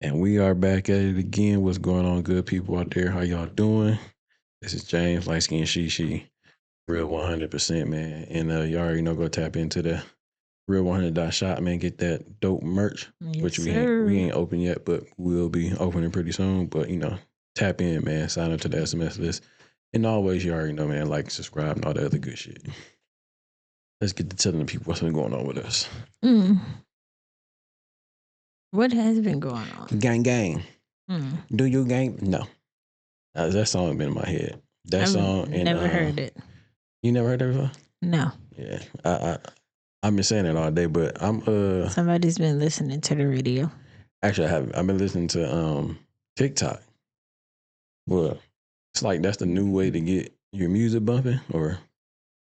And we are back at it again. What's going on, good people out there? How y'all doing? This is James, light skin she, real 100%, man. And y'all already know, go tap into the Real100.shop, man. Get that dope merch, Yes, which we sir. ain't open yet, but we'll be opening pretty soon. But tap in, man. Sign up to the SMS list, and always, you already know, man. Like, subscribe, and all that other good shit. Let's get to telling the people what's been going on with us. What has been going on? Gang. Do you gang? No. That song been in my head. That song. Never heard it. You never heard that before? No. Yeah. I've been saying it all day, but I'm Somebody's been listening to the radio. Actually, I haven't. I've been listening to TikTok. Well, it's like that's the new way to get your music bumping or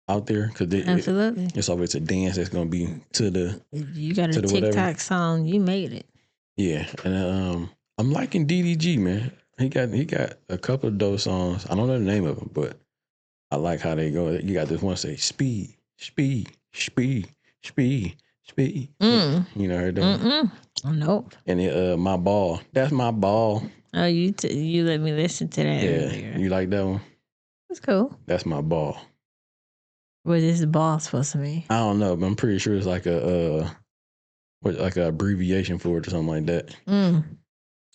out there, because Absolutely. it's always a dance that's gonna be to the. You got a TikTok whatever song, you made it. Yeah, and I'm liking DDG, man. He got a couple of those songs. I don't know the name of them, but I like how they go. You got this one say speed. You know heard that? Nope. And my ball. That's my ball. Oh, you let me listen to that earlier. You like that one? That's cool. That's my ball. What is the ball supposed to mean? I don't know, but I'm pretty sure it's like a abbreviation for it or something like that.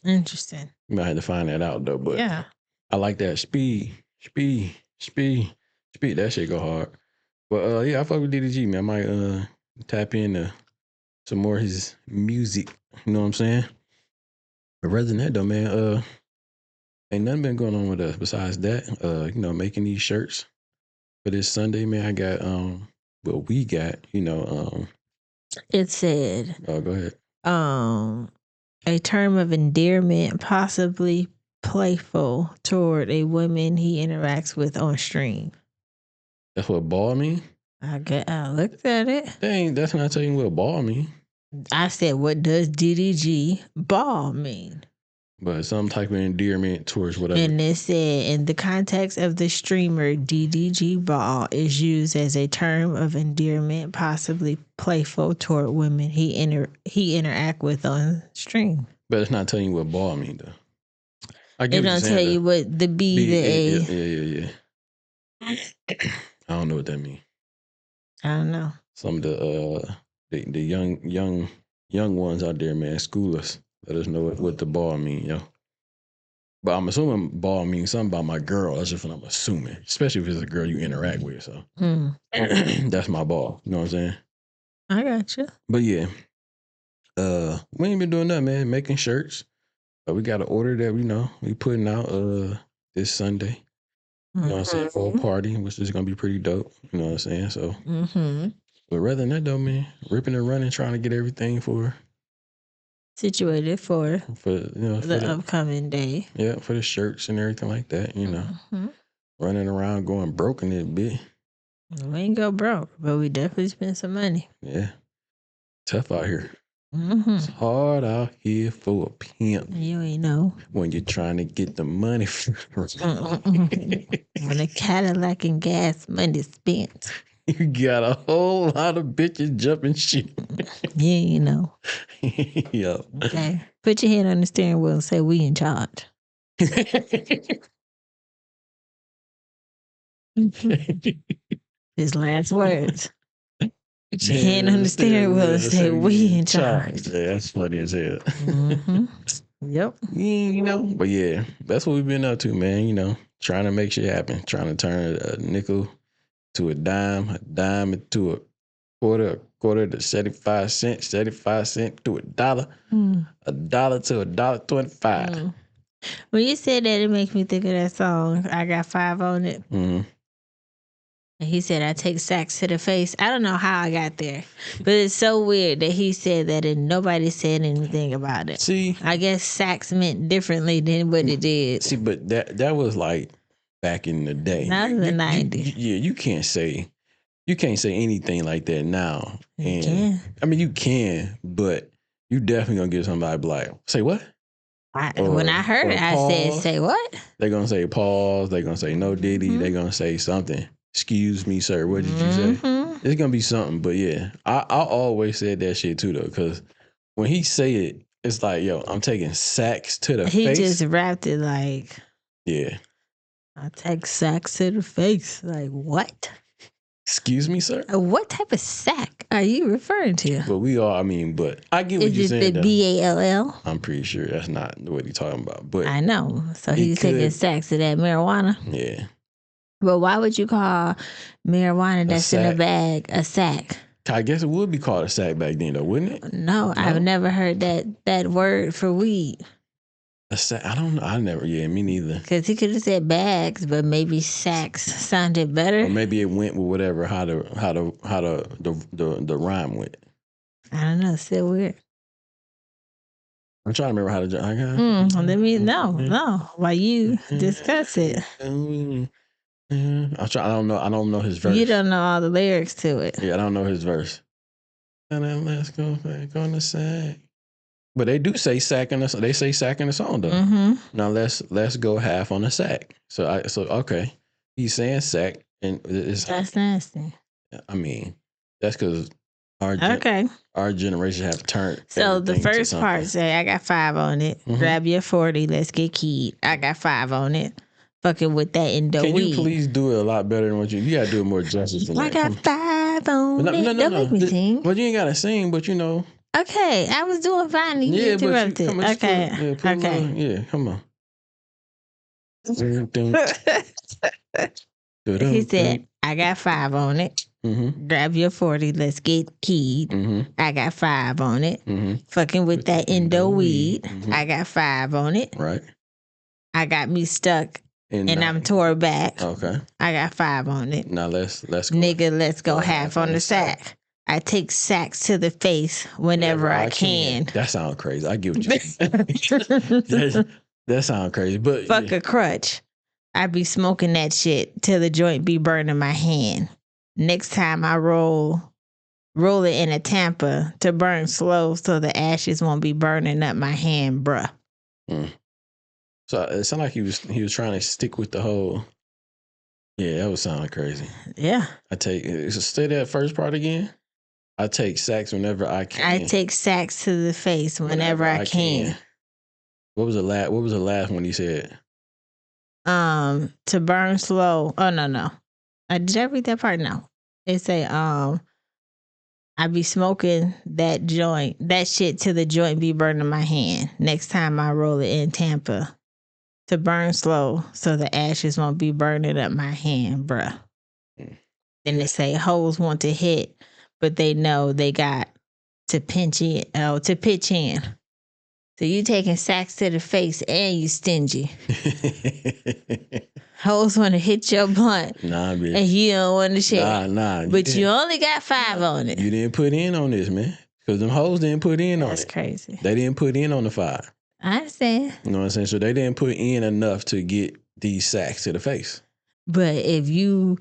Interesting. You might have to find that out though. But yeah, I like that speed. That shit go hard. But yeah, I fuck with DDG, man. I might tap into some more of his music. You know what I'm saying? But rather than that though, man, ain't nothing been going on with us besides that. Making these shirts for this Sunday, man. I got we got, it said oh, go ahead. A term of endearment, possibly playful toward a woman he interacts with on stream. That's what ball mean? I looked at it. That's not telling you what ball mean. I said, what does DDG ball mean? But some type of endearment towards whatever. And it said, in the context of the streamer, DDG ball is used as a term of endearment, possibly playful toward women he interact with on stream. But it's not telling you what ball mean though. It don't tell you what the B, the A. Yeah. I don't know what that means. I don't know. Some of the young ones out there, man, school us. Let us know what the ball mean, yo. But I'm assuming ball means something about my girl. That's just what I'm assuming. Especially if it's a girl you interact with. So that's my ball. You know what I'm saying? I got you. But yeah. We ain't been doing nothing, man. Making shirts. We got an order that we putting out this Sunday. You know what I'm saying? For a party, which is gonna be pretty dope. You know what I'm saying? So but rather than that though, man, ripping and running, trying to get everything situated for the upcoming day. Yeah, for the shirts and everything like that, Running around going broke in it, bitch. We ain't go broke, but we definitely spent some money. Yeah. Tough out here. It's hard out here for a pimp. You ain't know. When you're trying to get the money. When the Cadillac and gas money spent. You got a whole lot of bitches jumping shit. Yeah, you know. Yo. Okay. Put your hand on the steering wheel and say, we in charge. His last words. Put your hand on the steering wheel and say, we in charge. Yeah, that's funny as hell. Yep. But yeah, that's what we've been up to, man. Trying to make shit happen. Trying to turn a nickel to a dime into a quarter to 75 cents, 75 cents to $1, $1 to $1.25. When you said that, it makes me think of that song, I Got 5 on it. And he said, I take sacks to the face. I don't know how I got there, but it's so weird that he said that and nobody said anything about it. See, I guess sacks meant differently than what it did. See, but that was like back in the day. Not in the 90s. You can't say anything like that now. You can. I mean, you can, but you definitely gonna get somebody like, say what? When I heard it, I said, say what? They're gonna say pause. They're gonna say no diddy. They're gonna say something. Excuse me, sir. What did you say? It's gonna be something. But yeah, I always said that shit too though, because when he say it, It's like, yo, I'm taking sacks to the He face. just rapped it like, yeah. I take sacks to the face. Like, what? Excuse me, sir? What type of sack are you referring to? But we all, I mean, but I get what Is you're it saying. the BALL? I'm pretty sure that's not what he's talking about. But I know. So he's taking sacks to that marijuana. Yeah. But why would you call marijuana that's in a bag a sack? I guess it would be called a sack back then, though, wouldn't it? No, I've never heard that word for weed. A sack? I don't know. I never. Yeah, me neither. Because he could have said bags, but maybe sacks sounded better. Or maybe it went with whatever how the rhyme went. I don't know. It's still weird. I'm trying to remember how to. Let me no. While you discuss it. I don't know his verse. You don't know all the lyrics to it. Yeah, I don't know his verse. And then let's go back on the sack. But they do say sack in the. They say sack in the song though. Mm-hmm. Now let's go half on the sack. So okay, he's saying sack and that's nasty. I mean, that's because our generation have turned. So the first part say, I got 5 on it. Mm-hmm. Grab your 40, let's get keyed. I got 5 on it. Fucking with that endo weed. Can you please do it a lot better than what you gotta do it more justice than that. I got 5 on it. No, Don't make me sing. But you ain't gotta sing, but you know. Okay, I was doing fine. You interrupted. Okay. Come on. He said, I got 5 on it. Mm-hmm. Grab your 40, let's get keyed. Mm-hmm. I got 5 on it. Mm-hmm. Fucking with that endo weed. Mm-hmm. I got 5 on it. Right. I got me stuck and I'm tore back. Okay. I got 5 on it. Now let's go. Nigga, let's go half on the sack. I take sacks to the face whenever I can. That sounds crazy. I get what you're saying. that sounds crazy. But fuck a crutch. I be smoking that shit till the joint be burning my hand. Next time I roll it in a tamper to burn slow so the ashes won't be burning up my hand, bruh. So it sounded like he was trying to stick with the whole. Yeah, that was sounding crazy. Yeah. Say that first part again. I take sacks whenever I can. I take sacks to the face whenever I can. What was the last one he said? To burn slow. Oh no. Did I read that part? No. It say I be smoking that shit till the joint be burning my hand. Next time I roll it in Tampa to burn slow so the ashes won't be burning up my hand, bruh. Then they say hoes want to hit, but they know they got to pitch in. So you taking sacks to the face and you stingy. Hoes want to hit your blunt. Nah, bitch. And you don't want to share. Nah. But you only got 5 on it. You didn't put in on this, man. Because them hoes didn't put in on it. That's crazy. They didn't put in on the 5. I understand. You know what I'm saying? So they didn't put in enough to get these sacks to the face. But if you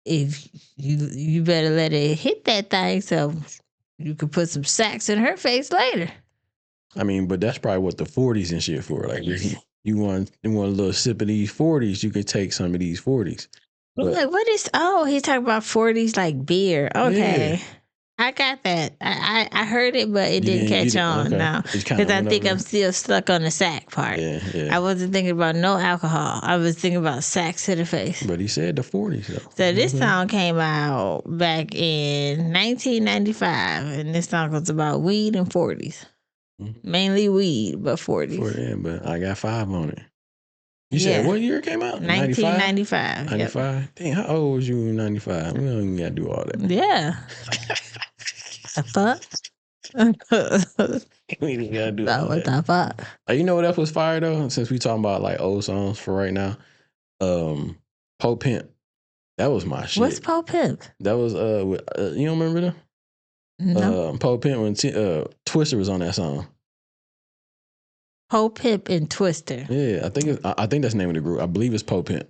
better let it hit that thing so you could put some sacks in her face later. I mean, but that's probably what the 40s and shit for. Like, you want a little sip of these 40s, you could take some of these 40s. Like, what is? Oh, he's talking about 40s like beer. Okay. Yeah. I got that. I heard it, but it didn't catch on now. Because I think I'm still stuck on the sack part. Yeah. I wasn't thinking about no alcohol. I was thinking about sacks to the face. But he said the 40s, though. So this song came out back in 1995. And this song was about weed and 40s. Mm-hmm. Mainly weed, but 40s. Yeah, but I got 5 on it. You said what year it came out? 1995. 95? Yep. Dang, how old was you in 95? We don't even got to do all that. Yeah. The fuck? We didn't got to do all what that. The fuck? You know what else was fire, though? Since we talking about, like, old songs for right now. Po Pimp. That was my shit. What's Po Pimp? That was, you don't remember them? No. Po Pimp when Twister was on that song. Po Pimp and Twister. Yeah, I think that's the name of the group. I believe it's Po Pimp.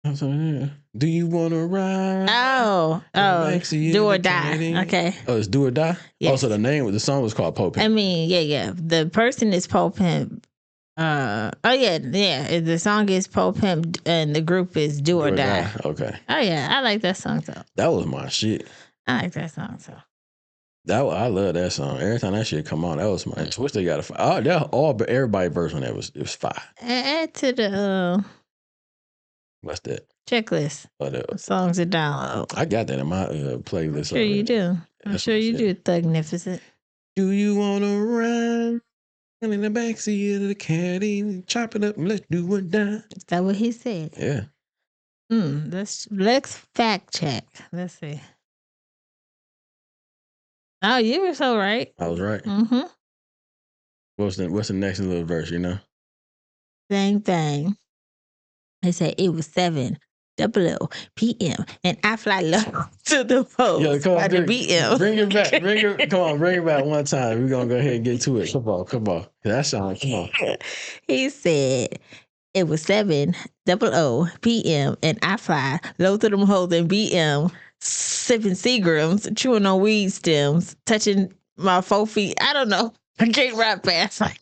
Do you want to ride? Oh, Do or Die. Okay. Oh, it's Do or Die? Yes. Also, the name of the song was called Po Pimp. I mean, yeah. The person is Po Pimp. Yeah. The song is Po Pimp and the group is Do or Die. Okay. Oh, yeah. I like that song, though. That was my shit. I like that song, so. I love that song. Every time that shit come on, that was my Twister got a fire. Oh, that all but everybody verse on that was fire. Add to the What's that? checklist. Songs to download. I got that in my playlist. I'm sure you do. I'm sure you do, Thugnificent. Do you want to ride in the backseat of the caddy, chop it up and let's do a dime? Is that what he said? Yeah. Let's fact check. Let's see. Oh, you were so right. I was right. Mm-hmm. What's the next little verse, you know? Same thing. They said it was 7:00 p.m. and I fly low to the post. Yo, come on, the BM. Bring it back. Come on, bring it back one time. We're gonna go ahead and get to it. Come on. That sounds come on. He said it was 7:00 p.m. and I fly low to them hoes and BM, sipping Seagrams, chewing on weed stems, touching my 4 feet. I don't know. I can't rap fast like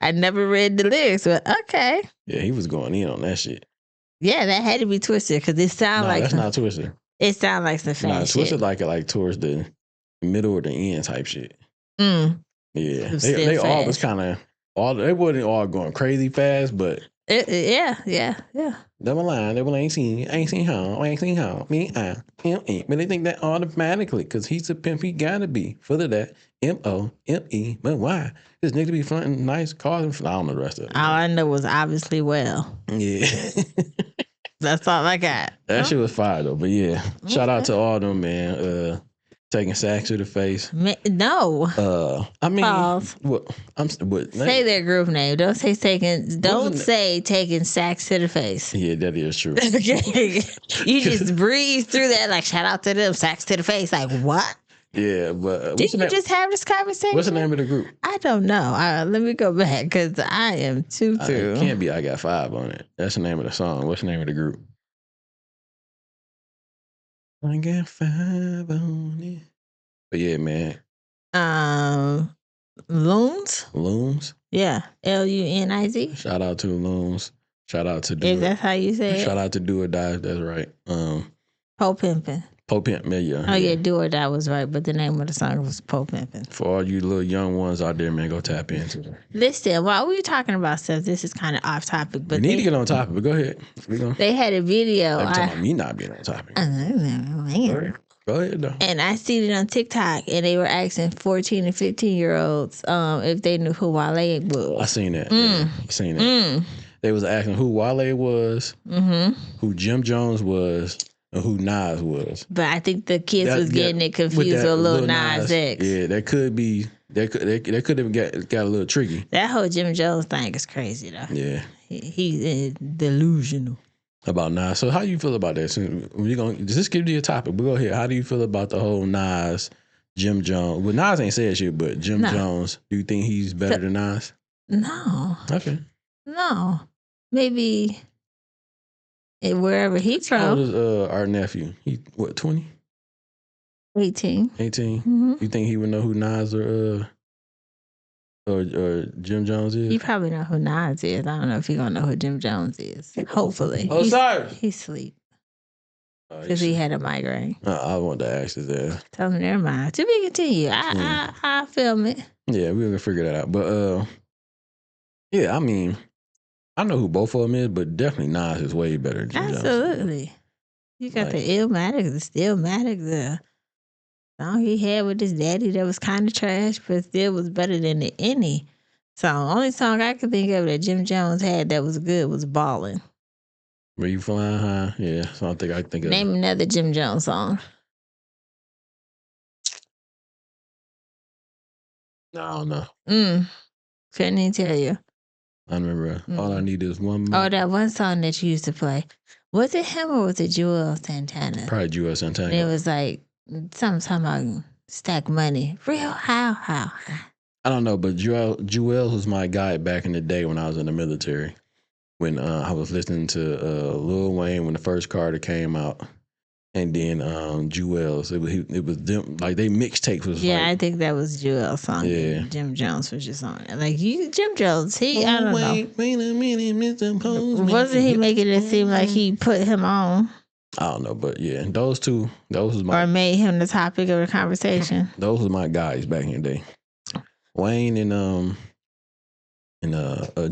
I never read the lyrics, but okay. Yeah, he was going in on that shit. Yeah, that had to be Twisted because it sounded like that's not Twisted. It sounded like some fan shit. Twisted like towards the middle or the end type shit. Yeah, they all was kind of they wasn't all going crazy fast, but yeah. Double line, ain't seen how, me, but they think that automatically because he's a pimp, he gotta be full of that MOME. But why? This nigga be fronting nice cars. I don't know the rest of it. All I know was obviously well. Yeah, that's all I got. That shit was fire though. But yeah, shout out to all them, man. Taking sacks to the face. No. I mean, pause. Say their group name. Don't say taking. Don't say taking sacks to the face. Yeah, that is true. You just breeze through that like shout out to them sacks to the face. Like what? Yeah, but did you just have this conversation? What's the name of the group? I don't know. Let me go back because I am too through. It can't be. I got 5 on it. That's the name of the song. What's the name of the group? I got 5 on it. But yeah, man. Loons? Loons? Yeah. LUNIZ. Shout out to Loons. Shout out to Is that how you say it? Shout out to Do or Die. That's right. Po Pimpin'. Po Pimp, yeah. Oh yeah, Do or Die was right, but the name of the song was Po Pimpin'. For all you little young ones out there, man, go tap into it. Listen, while we were talking about stuff, this is kind of off topic, but we need to get on topic. But go ahead. They had a video. I'm talking about me not being on topic. Go ahead, though. And I seen it on TikTok, and they were asking 14 and 15-year-olds if they knew who Wale was. I seen that. Yeah, I seen it. They was asking who Wale was, who Jim Jones was, and who Nas was. But I think the kids was getting it confused with Lil Nas X. Yeah, that could be. That could have got a little tricky. That whole Jim Jones thing is crazy though. Yeah, he's delusional. About Nas. So how you feel about that? So we're gonna just give you a topic. But go ahead. How do you feel about the whole Nas, Jim Jones? Well, Nas ain't said shit, but Jim Jones. Do you think he's better than Nas? No. Okay. No. Maybe wherever he's from. How old is our nephew? He what? 20? 18. 18. You think he would know who Nas or Jim Jones is? You probably know who Nas is. I don't know if you're gonna know who Jim Jones is. Hopefully. Oh, sorry. He's asleep. Because he had a migraine. I want to ask this there. Tell him never mind. To be continued. I film it. Yeah, we're gonna figure that out. But yeah, I mean, I know who both of them is, but definitely Nas is way better than Jim Jones. Absolutely. You got the Illmatic, the Stillmatic, the song he had with his daddy that was kind of trash, but still was better than any song. Only song I could think of that Jim Jones had that was good was Ballin'. Were you flying high? Yeah, so I think of. Name another Jim Jones song. No, I don't know. Couldn't even tell you. I remember. All I need is one more. Oh, that one song that you used to play. Was it him or was it Joel Santana? Probably Joel Santana. And it was like something about stack money. Real how? I don't know, but Joel was my guy back in the day when I was in the military. When I was listening to Lil Wayne when the first Carter came out, and then Jewel's. It was them, like they mixtapes was. Yeah, I think that was Jewel's song. Yeah, Jim Jones was just on it. Like Jim Jones, I don't know. Wait a minute, Mr. Postman. Wasn't he making it seem like he put him on? I don't know, but yeah, those was my or made him the topic of the conversation. Those was my guys back in the day. Wayne and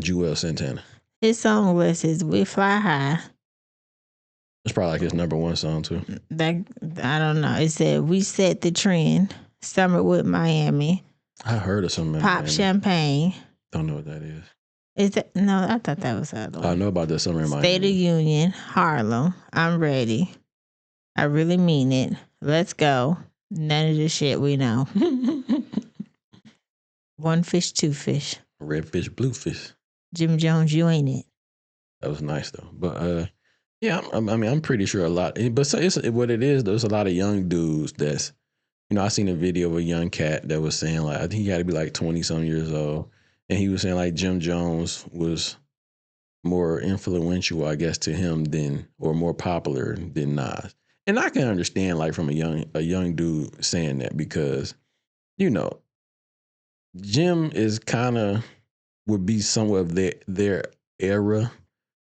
Jewel Santana. His song list is "We Fly High." It's probably like his number one song too. That I don't know. It said "We Set the Trend," "Summerwood Miami." I heard of some "Pop Champagne." Don't know what that is. Is that no? I thought that was the other one. I know about the Summer in Miami. "State of Union," "Harlem," "I'm Ready," "I Really Mean It," "Let's Go," "None of the Shit We Know." "One Fish, Two Fish." Red Fish, Blue Fish. "Jim Jones, You Ain't It." That was nice though, but yeah, I'm pretty sure a lot. But what it is. There's a lot of young dudes that's, I seen a video of a young cat that was saying like, I think he had to be like 20-some years old, and he was saying like Jim Jones was more influential, I guess, to him or more popular than Nas. And I can understand like from a young dude saying that because, Jim is kind of would be somewhat of their era.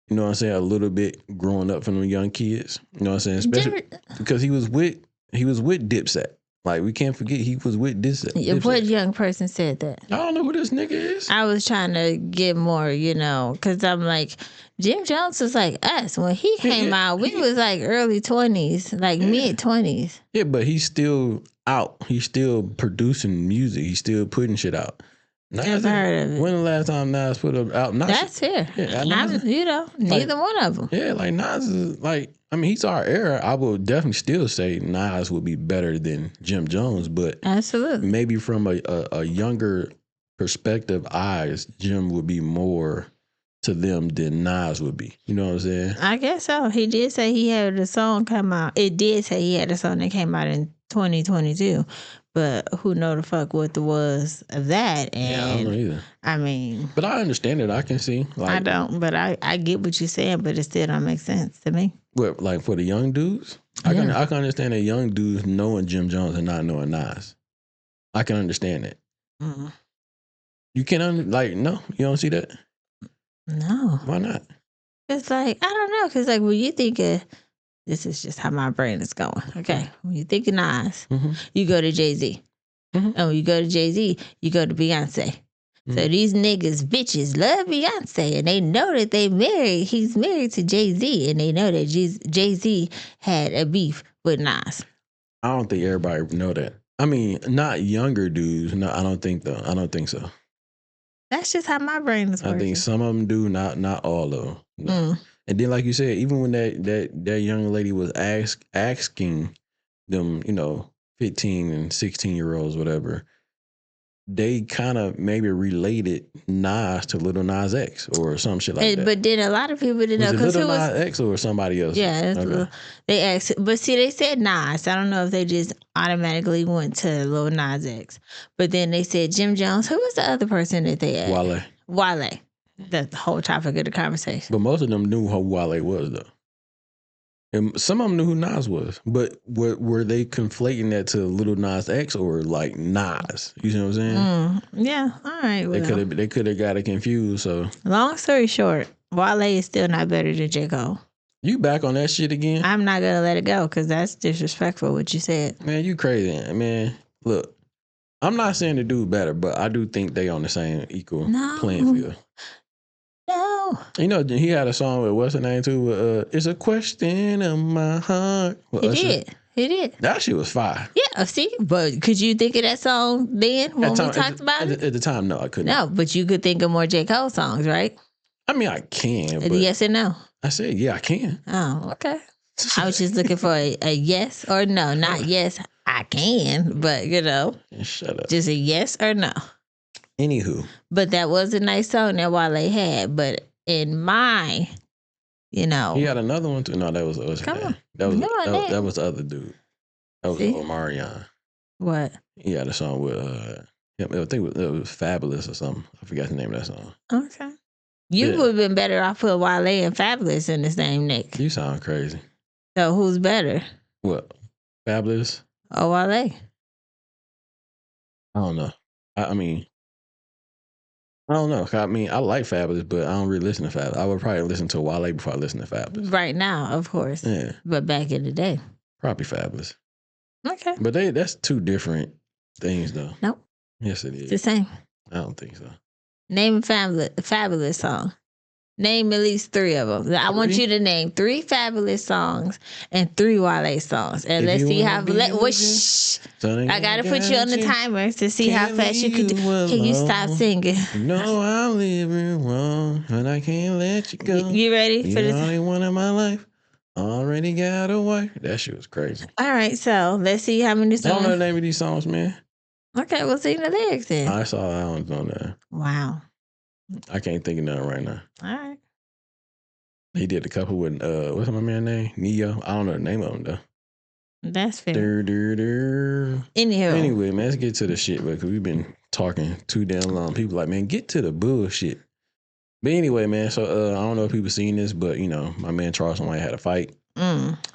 You know what I'm saying? A little bit growing up from the young kids. You know what I'm saying? Especially because he was with Dipset. Like, we can't forget he was with Dipset. What young person said that? I don't know who this nigga is. I was trying to get more, because I'm like, Jim Jones was like us. When he came out, we was like early 20s, like mid 20s. Yeah, but he's still out. He's still producing music. He's still putting shit out. Never heard of it. When the last time Nas put out? That's fair. Yeah, neither one of them. Yeah, like Nas is like, he's our era. I would definitely still say Nas would be better than Jim Jones, but absolutely, maybe from a younger perspective eyes, Jim would be more to them than Nas would be. You know what I'm saying? I guess so. He did say he had a song come out. It did say he had a song that came out in 2022. But who know the fuck what the was of that? And yeah, I don't know either. But I understand it. I can see. Like, I don't, but I get what you're saying, but it still don't make sense to me. What, like for the young dudes? I can understand that young dudes knowing Jim Jones and not knowing Nas. I can understand it. Mm-hmm. You can't no, you don't see that? No. Why not? It's like, I don't know, because like when you think of, this is just how my brain is going. Okay. When you think of Nas, you go to Jay-Z. And when you go to Jay-Z, you go to Beyonce. So these niggas, bitches, love Beyonce. And they know that he's married to Jay-Z. And they know that Jay-Z had a beef with Nas. I don't think everybody know that. Not younger dudes. No, I don't think so. That's just how my brain is working. I think some of them do, not all of them. No. And then, like you said, even when that young lady was asking them, 15 and 16-year-olds, whatever, they kind of maybe related Nas to Lil Nas X or some shit like that. But then a lot of people didn't know. Was it Lil Nas X or somebody else? Yeah. Okay. They asked, but see, they said Nas. I don't know if they just automatically went to Lil Nas X. But then they said Jim Jones. Who was the other person that they asked? Wale. That's the whole topic of the conversation. But most of them knew who Wale was, though. And some of them knew who Nas was. But were they conflating that to Lil Nas X or like Nas? You see what I'm saying? Yeah. All right. Well. They could have got it confused. So long story short, Wale is still not better than J. Cole. You back on that shit again? I'm not gonna let it go because that's disrespectful what you said. Man, you crazy, man. Look, I'm not saying the dude better, but I do think they on the same equal playing field. No. He had a song with what's her name too? It's a question in my heart. He did. That shit was fire. Yeah, see? But could you think of that song then when we talked about it? At the time, no, I couldn't. No, but you could think of more J. Cole songs, right? I can. But yes or no? I said, yeah, I can. Oh, okay. I was just looking for a yes or no. Not yes, I can, but Shut up. Just a yes or no. Anywho. But that was a nice song that Wale had. But in my, He had another one too. No, that was Come on. That was the other dude. That was Omarion. What? He had a song with I think it was Fabulous or something. I forgot the name of that song. Okay. You would have been better off with Wale and Fabulous in the same nick. You sound crazy. So who's better? What? Fabulous? Or Wale? I don't know. I don't know. I mean, I like Fabulous, but I don't really listen to Fabulous. I would probably listen to Wale before I listen to Fabulous. Right now, of course. Yeah. But back in the day. Probably Fabulous. Okay. But that's two different things, though. Nope. Yes, it is. It's the same. I don't think so. Name a fabulous song. Name at least 3 of them. I want you to name 3 Fabulous songs and 3 Wale songs, and let's see how. I gotta put you on the timer to see how fast you can do. Can you stop singing? No, I'm living wrong, and I can't let you go. You ready for this? You're the only one in my life. Already got a wife. That shit was crazy. All right, so let's see how many songs. I don't know the name of these songs, man. Okay, we'll sing the lyrics then. I saw that on there. Wow. I can't think of nothing right now. All right. He did a couple with what's my man's name? Neo. I don't know the name of him though. That's fair. Anyway, man, let's get to the shit, because we've been talking too damn long. People like, man, get to the bullshit. But anyway, man, so I don't know if people seen this, but you know, my man Charleston White had a fight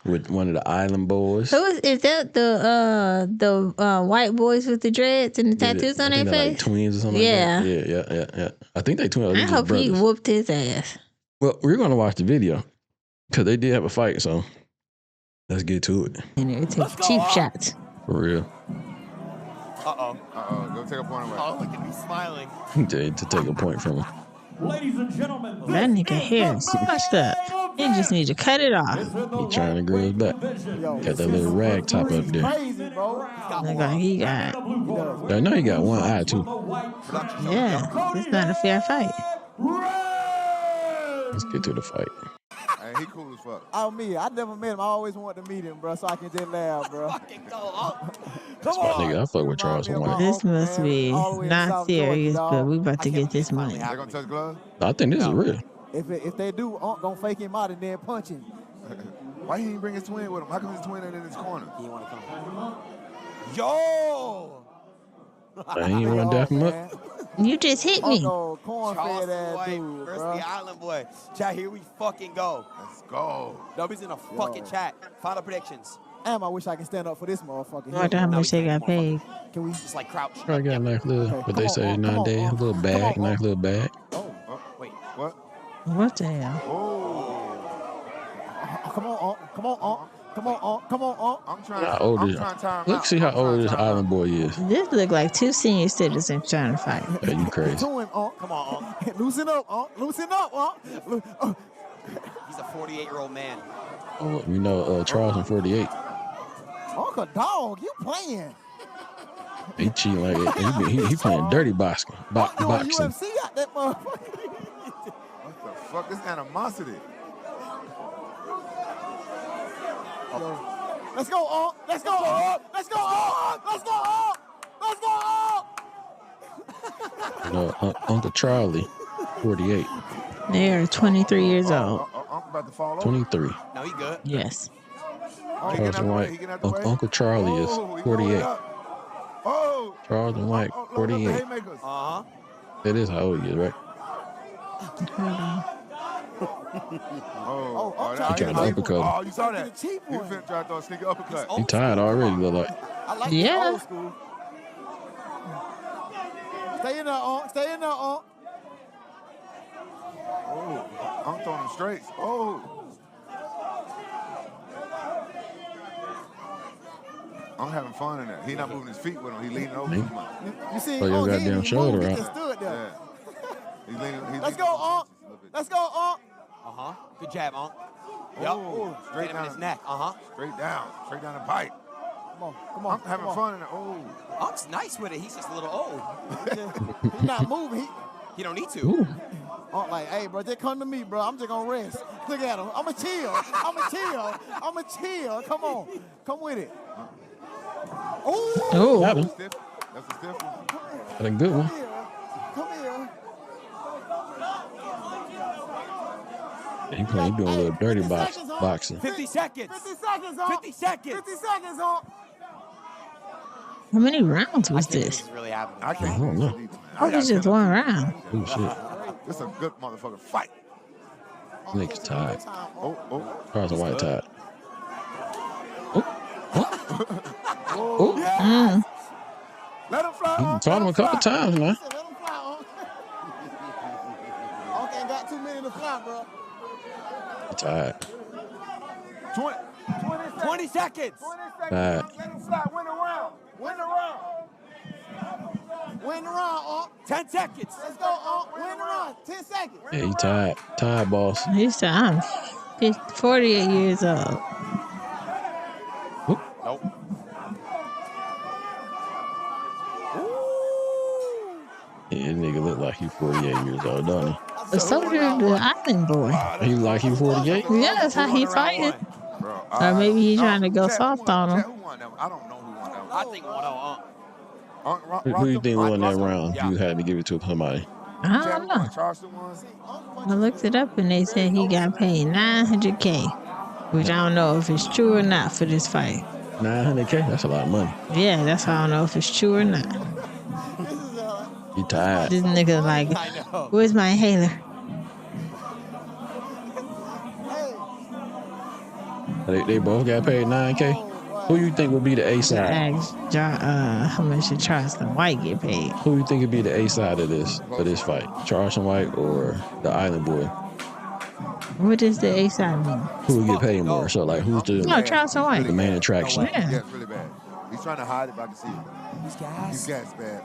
with one of the Island Boys. Who is that? The white boys with the dreads and the tattoos on their face? Like twins or something. Yeah. Like that? Yeah. I think they twins. I hope he whooped his ass. Well, we're gonna watch the video because they did have a fight, so let's get to it. And they take cheap shots. For real. Go take a point away. Oh, look at me smiling. To take a point from him. Ladies and gentlemen, that nigga hair is scratched up. He just need to cut it off. He trying to grow his back. Got that little rag top up there. crazy, bro. Nigga, he got. I know he got one eye too. Yeah, it's not a fair fight. Let's get to the fight. Hey, he cool as fuck. Oh, me. I never met him. I always wanted to meet him, bro, so I can just laugh, bro. That's my nigga. I fuck with Charleston White. This must be not serious, but we about to get this money. They gonna touch gloves? I think this is real. If they do, Unc gonna fake him out and then punch him. Why he didn't bring his twin with him? How come his twin ain't in his corner? He want to come. Yo! I ain't want to dap him up. You just hit me. Uncle, corn-fed ass dude, versus bro. the Island Boy. Chat, here we fucking go. Let's go. Nobody's in a fucking chat. Final predictions. Damn, I wish I could stand up for this motherfucker. I wonder how much they got paid. Can we? Just like crouch. I got a nice little, what they say nowadays, a little bag, nice little bag. Wait. What? What the hell? Oh. Come on, Unc. Come on, Unc. Come on, Unc. Come on, Unc. I'm trying How old is? to time Look, see how old this Island Boy is. This look like 2 senior citizens trying to fight. Yeah, you crazy. To him, Unc. Come on, Unc. Loosen up, Unc. Loosen up, Unc. He's a 48-year-old man. You know, Charleston 48. Uncle Dog, you playing. He cheating like it. He playing dirty boxing. Boxing. UFC got that motherfucker. What the fuck? This animosity. Let's go, Unc. Let's go, Unc. Let's go, Unc. Let's go, Unc. Let's go, Unc. You know, Uncle Charlie, 48. They are 23 years old. I'm about to fall over. 23. No, he good. Yes. Charleston White. Uncle Charlie is 48. Oh. Charleston White, 48. Uh-huh. That is how old he is, right? Oh, He tried to uppercut him. Oh, you saw that? The cheap He one. was finna try to throw a sneaky uppercut. He tired already, look like. I like Yeah. the old school. Stay in there, Unc. Stay in there, Unc. Oh, I'm throwing him straight. Oh. I'm having fun in there. He not moving his feet with him. He leaning over too much. You see, Oh, your Unc, he goddamn ain't shoulder moved. He out. just stood there. Yeah. He's leaning. Let's go, Unc. Let's go, Unc. Uh-huh. Good jab, Unc. Oh, Yup. straight Hit him in down. his neck. Uh-huh. Straight down the pipe. Come on, come on. I'm having fun in there. Oh. Unc's nice with it. He's just a little old. He's not moving. He don't need to. Ooh. Unc like, hey, bro, just come to me, bro. I'm just gonna rest. Look at him. I'ma chill. I'ma chill. Come on. Come with it. Oh, Oh, Got him. Stiff. That's a stiff one. That's a good one. come here. Come here. He doing a little dirty 50 boxing. seconds, Unc. boxing. 50 seconds. 50 seconds, Unc. 50 seconds. 50 seconds, Unc. how many rounds I was think this? is really happening. I can't. I don't know. Oh, it's just one round. Oh, shit. This is a good motherfucking fight. Nigga's tired. Oh. Charleston White tired. Mm. Let him fly. He taught him a couple times now. Let him fly, Unc. time, bro. He tired. 20 seconds. Tired. Let him slide. Win the round. Win the round. Win the round, 10 seconds. Let's go, Win the round. 10 seconds. Yeah, he tired. Tired, boss. He said, I'm 48 years old. Oop. Nope. Yeah, this nigga look like he 48 years old, don't he? But so did the Island Boy. He like he 48? Yeah, that's how he fighting. Bro, Or maybe he trying to go Chad, soft on him. Who won that? I don't know who won that. I think 1-0. Who you think won that round? Yeah. You had to give it to somebody. I don't know. Charleston won. I looked it up and they said he got paid $900K, which I don't know if it's true or not for this fight. $900K? That's a lot of money. Yeah, that's how I don't know if it's true or not. He tired. This nigga like, I know. where's my inhaler? They both got paid $9K. Who you think would be the A side? Ask John, how much should Charleston White get paid? Who you think would be the A side of this for this fight? Charleston White or the Island Boy? What does the A side mean? Who would get paid more? So like, who's No, Charleston the White. main attraction? Yeah. Yeah, it's really bad. He's trying to hide it, but I can see it. He's gas. He's gas bad.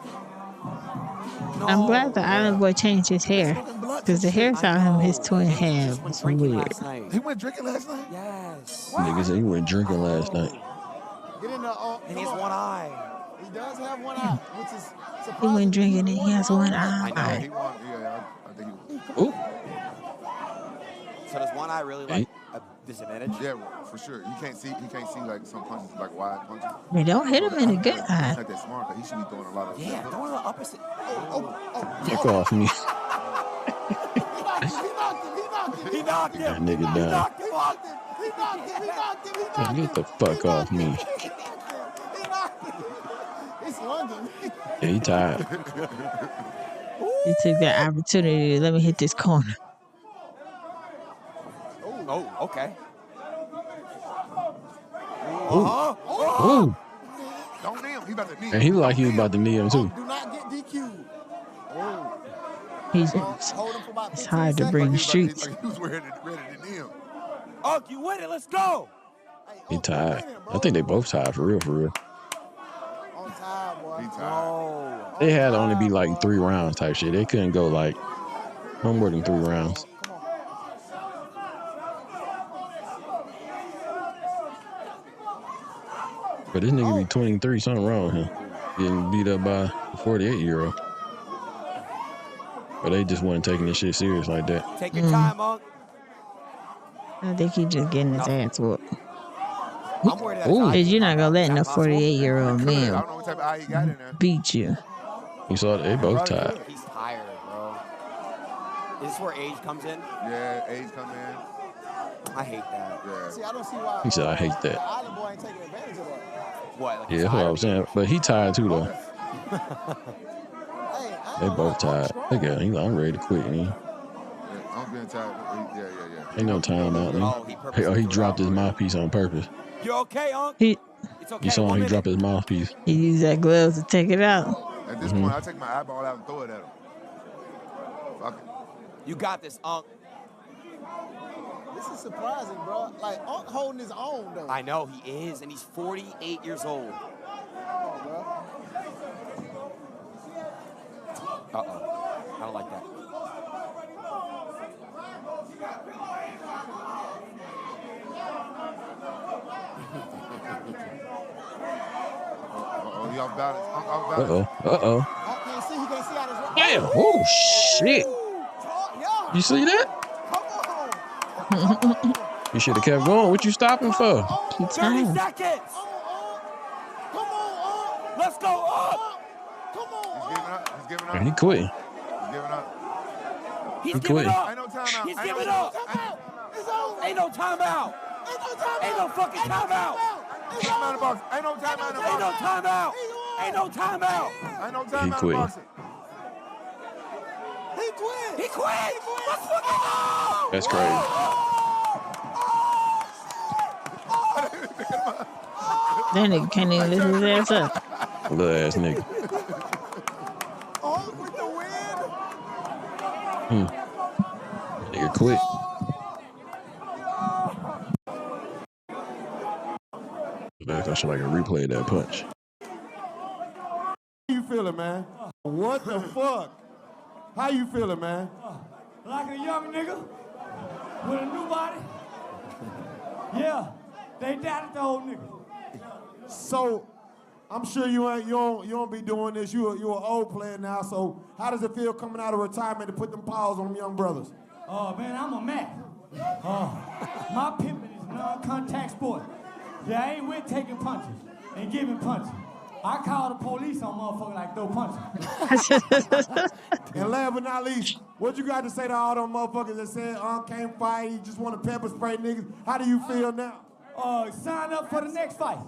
I'm glad the Island Boy changed his hair, because the hairstyle him his twin had was weird. He went drinking last night? Yes. Nigga said he went drinking last night. Get in there, And he has one eye. He does have one eye, which is He surprising. went drinking and he has one Yeah, I eye. he won. Yeah, I think he won. Ooh. So does one eye really like a disadvantage? Yeah, for sure. He can't see like some punches, like wide punches. They don't hit him in a good He's eye. not that smart, but he should be throwing a lot of. Yeah, throwing the opposite. Fuck off me. He knocked him. That nigga done. He knocked him. Man, get the fuck off me. It's London. Yeah, he tired. He took that opportunity to let me hit this corner. Oh, okay. Ooh. Don't knee him. He about to knee And he like he was about to knee him too. Do not get DQ'd. Oh. He's, Hold him for about it's 15 hard to seconds. bring He streets. was ready to knee him. Oh, you win it. Let's go. He tired. I think they both tired for real, for real. On time, boy. He tired. Oh. They had to only be like 3 rounds type shit. They couldn't go like no more than 3 rounds. But this nigga be 23, something wrong with him. Getting beat up by a 48-year-old. But they just wasn't taking this shit serious like that. Take your time, Monk. I think he just getting his ass whooped. I'm worried that Ooh. Because you're not going to let no 48-year-old I man don't know what type of eye he got in there. beat you. You saw they both tired. He's tired, bro. Is this where age comes in? Yeah, age come in. I hate that. Yeah. See, I don't see why. He said, I hate The that. Island boy ain't taking advantage of that. What? Like Yeah, he's that's what I tired? was saying. But he tired too, though. Hey, I They ain't both gonna lie, tired. I'm Look strong. at him. He's like, I'm ready to quit. Man. Yeah, I'm being tired. Yeah. Ain't no time out, man. Oh, he purposely He threw dropped out. his mouthpiece on purpose. You okay, Unc? He It's okay. You saw him, 1 he minute. dropped his mouthpiece. he used that glove to take it out. At this point, I take my eyeball out and throw it at him. Fuck it. You got this, Unc. This is surprising, bro. Like, Unc holding his own, though. I know he is, and he's 48 years old. Come on, bro. Uh-oh. I don't like that. Uh-oh, he off balance. Off balance. Uh-oh. Unc can't see. He can't see out his right. Damn. Oh, shit. Yeah. You see that? Come on. You should have kept going. What you stopping for? He 30 tired. seconds. Come on, Let's go, Unc. Come on, He's giving up. And he quitting. He's giving up. He's He giving quit. up. Ain't no timeout. He's Ain't no giving timeout. up. It's over. Ain't no timeout. Ain't no fucking timeout. Timeout in boxing. Ain't no timeout in Ain't no boxing. timeout. Ain't no timeout. Ain't no He timeout in quit. boxing. He quit. He quit. Let's fucking go. That's crazy. That nigga can't even lift his ass up. Little ass nigga. Unc with the win. Nigga shit quick. I should like a replay of that punch. How you feeling, man? What the fuck? How you feeling, man? Like a young nigga with a new body. Yeah, they doubted the old nigga. So, I'm sure you don't be doing this. You an old player now. So, how does it feel coming out of retirement to put them paws on them young brothers? Oh man, I'm a Mac. My pimping is non-contact sport. Yeah, I ain't with taking punches and giving punches. I call the police on motherfuckers like throw punches. And last but not least, what you got to say to all them motherfuckers that said, can't fight, you just want to pepper spray niggas? How do you feel now? Sign up for the next fight.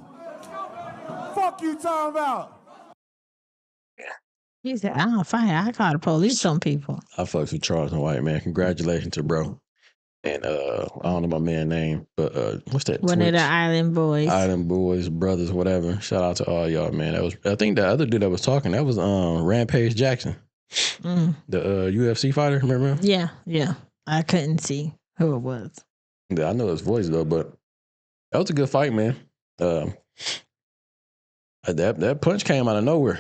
Fuck you talking about? He said, I don't fight. I call the police on people. I fucks with Charles and White, man. Congratulations to bro. And I don't know my man's name, but what's that? One Twitch? of the Island Boys. Island Boys, brothers, whatever. Shout out to all y'all, man. That was, I think the other dude that was talking, that was Rampage Jackson. The UFC fighter, remember him? Yeah. I couldn't see who it was. Yeah, I know his voice though, but that was a good fight, man. That punch came out of nowhere.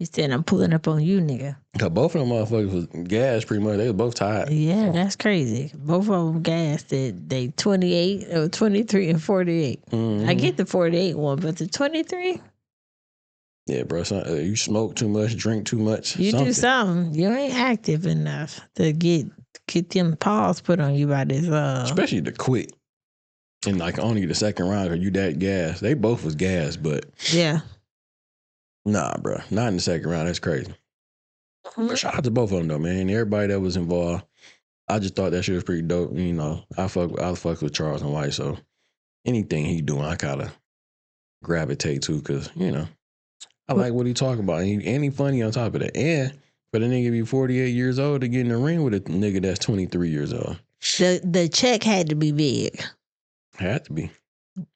He said, I'm pulling up on you, nigga. Cause both of them motherfuckers was gassed pretty much. They was both tired. Yeah, that's crazy. Both of them gassed. They 28 or 23 and 48. I get the 48 one, but the 23? Yeah, bro. You smoke too much, drink too much. You do something. You ain't active enough to get them paws put on you by this. Especially to quit. And like only the second round because you that gas. They both was gas, but yeah. Nah, bro. Not in the second round. That's crazy. But shout out to both of them though, man. Everybody that was involved. I just thought that shit was pretty dope. You know, I fuck with Charles and White, so anything he doing, I kind of gravitate to because, you know, I like what he talking about. And he funny on top of that. And for the nigga to be 48 years old to get in the ring with a nigga that's 23 years old. The check had to be big. Had to be. You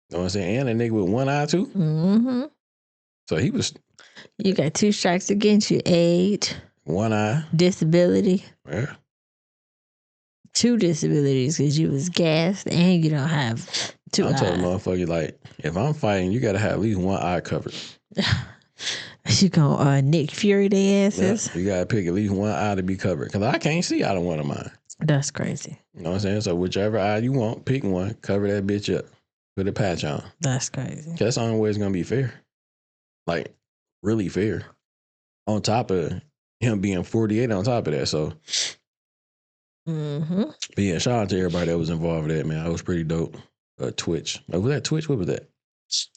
know what I'm saying? And a nigga with one eye too. So he was. You got 2 strikes against you: age, one eye, disability. Yeah. 2 disabilities because you was gassed and you don't have 2 eyes. I'm telling motherfucker, like, if I'm fighting, you gotta have at least one eye covered. You gonna Nick Fury their asses? Yeah, you gotta pick at least one eye to be covered because I can't see out of one of mine. That's crazy. You know what I'm saying? So whichever eye you want, pick one, cover that bitch up, put a patch on. That's crazy. That's the only way it's gonna be fair. Like, really fair. On top of him being 48 on top of that. So, but yeah, shout out to everybody that was involved in that, man. That was pretty dope. Twitch. Was that Twitch? What was that?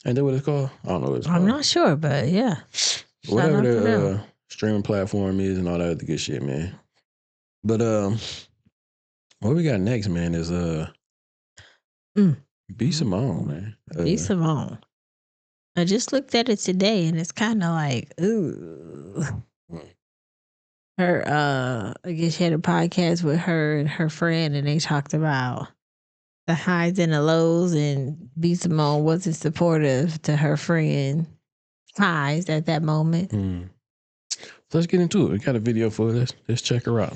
Ain't that what it's called? I don't know what it's called. I'm not sure, but yeah. Whatever the streaming platform is and all that other good shit, man. But what we got next, man, is B. Simone, man. B. Simone. I just looked at it today and it's kind of like, ooh. Her, I guess she had a podcast with her and her friend and they talked about the highs and the lows, and B. Simone wasn't supportive to her friend highs at that moment. Let's get into it. We got a video for this. Let's check her out.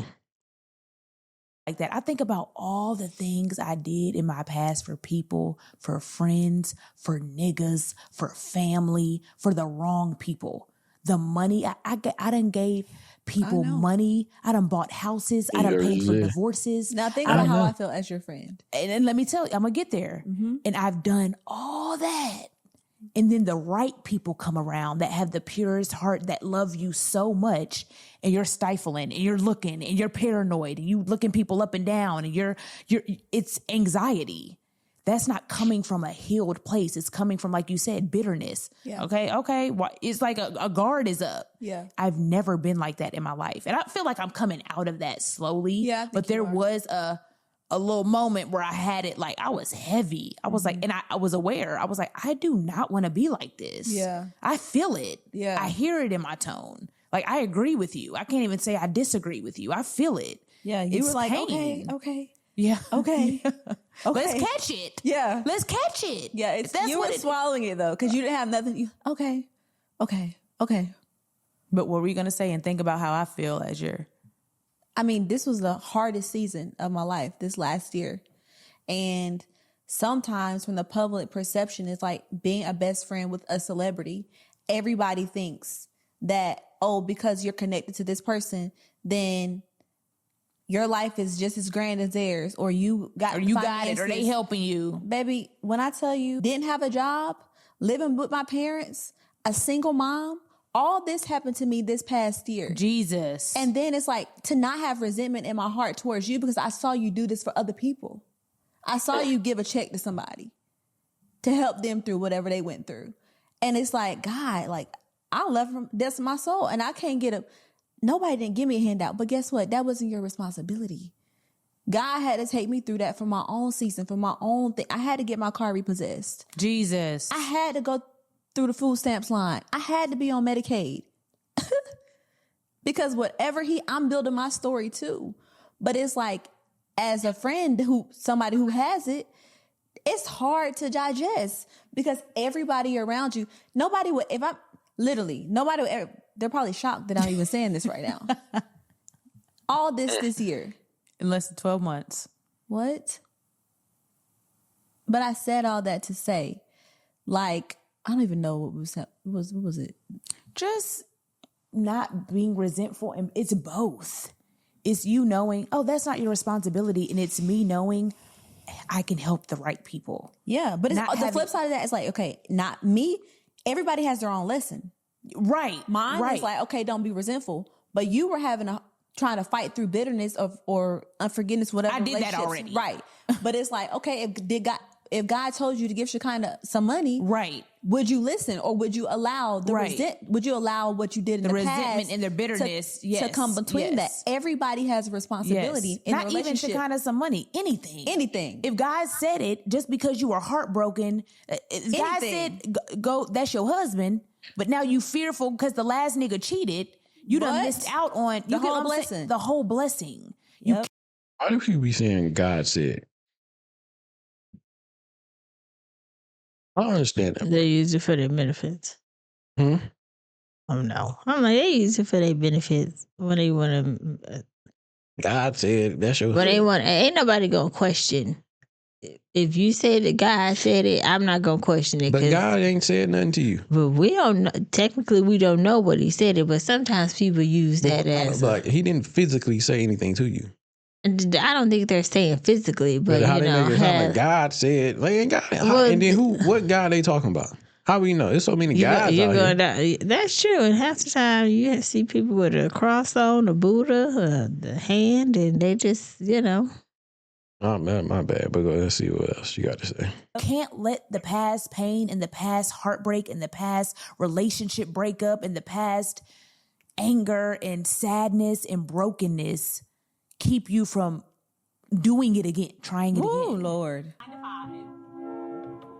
Like that. I think about all the things I did in my past for people, for friends, for niggas, for family, for the wrong people. The money I done gave people money. I done bought houses. I done paid for divorces. Now think about how I feel as your friend. And then let me tell you, I'm gonna get there. And I've done all that. And then the right people come around that have the purest heart, that love you so much, and you're stifling and you're looking and you're paranoid and you looking people up and down and you're it's anxiety. That's not coming from a healed place. It's coming from, like you said, bitterness. Yeah. Okay. It's like a guard is up. Yeah. I've never been like that in my life. And I feel like I'm coming out of that slowly. Yeah. But there was a little moment where I had it, like I was heavy. I was like, and I was aware. I was like, I do not want to be like this. Yeah. I feel it. Yeah. I hear it in my tone. Like, I agree with you. I can't even say I disagree with you. I feel it. Yeah. You were like, pain. okay. Yeah. Okay. Let's catch it. Yeah. Let's catch it. Yeah. It's you were swallowing it though, because you didn't have nothing. Okay. But what were you going to say? And think about how I feel as your I mean, this was the hardest season of my life this last year. And sometimes from the public perception, it's like being a best friend with a celebrity. Everybody thinks that, oh, because you're connected to this person, then your life is just as grand as theirs, or you got it, or they helping you. Baby, when I tell you, didn't have a job, living with my parents, a single mom, all this happened to me this past year. Jesus. And then it's like to not have resentment in my heart towards you because I saw you do this for other people. I saw you give a check to somebody to help them through whatever they went through. And it's like, God, like, I love from depths of my soul and I can't nobody didn't give me a handout, but guess what? That wasn't your responsibility. God had to take me through that for my own season, for my own thing. I had to get my car repossessed. Jesus. I had to go through the food stamps line. I had to be on Medicaid. Because I'm building my story too. But it's like, as a friend somebody who has it, it's hard to digest because everybody around you, they're probably shocked that I'm even saying this right now. All this year. In less than 12 months. What? But I said all that to say, like, I don't even know what was it? Just not being resentful. And it's both. It's you knowing, oh, that's not your responsibility. And it's me knowing I can help the right people. Yeah. But the flip side of that is like, okay, not me. Everybody has their own lesson. Right. Mine is like, okay, don't be resentful. But you were trying to fight through bitterness or unforgiveness, whatever. I did that already. Right. But it's like, okay, if God told you to give Shekinah some money, right, would you listen or would you allow would you allow what you did in the resentment past and the bitterness to come between that? Everybody has a responsibility in not a relationship. even Shekinah some money, anything. If God said it, just because you were heartbroken, God said go, that's your husband, but now you fearful because the last nigga cheated. You done missed out on the whole blessing. The whole blessing. Yep. Why do people be saying God said? I don't understand that. They use it for their benefits. Hmm? Oh no. I'm like, they use it for their benefits when they want to. God said that's your. When they want, ain't nobody gonna question. If you said that God said it, I'm not gonna question it. But God ain't said nothing to you. But we don't know. Technically, we don't know what He said it. But sometimes people use that as like He didn't physically say anything to you. I don't think they're saying physically, but how you they know, make it sound like God said, like, God, and then what God they talking about? How we know? There's so many gods out here. That's true. And half the time you see people with a cross on, a Buddha, the hand, and they just, Oh, man, my bad. But let's see what else you got to say. Can't let the past pain and the past heartbreak and the past relationship breakup and the past anger and sadness and brokenness keep you from doing it again, trying it again. Oh, Lord.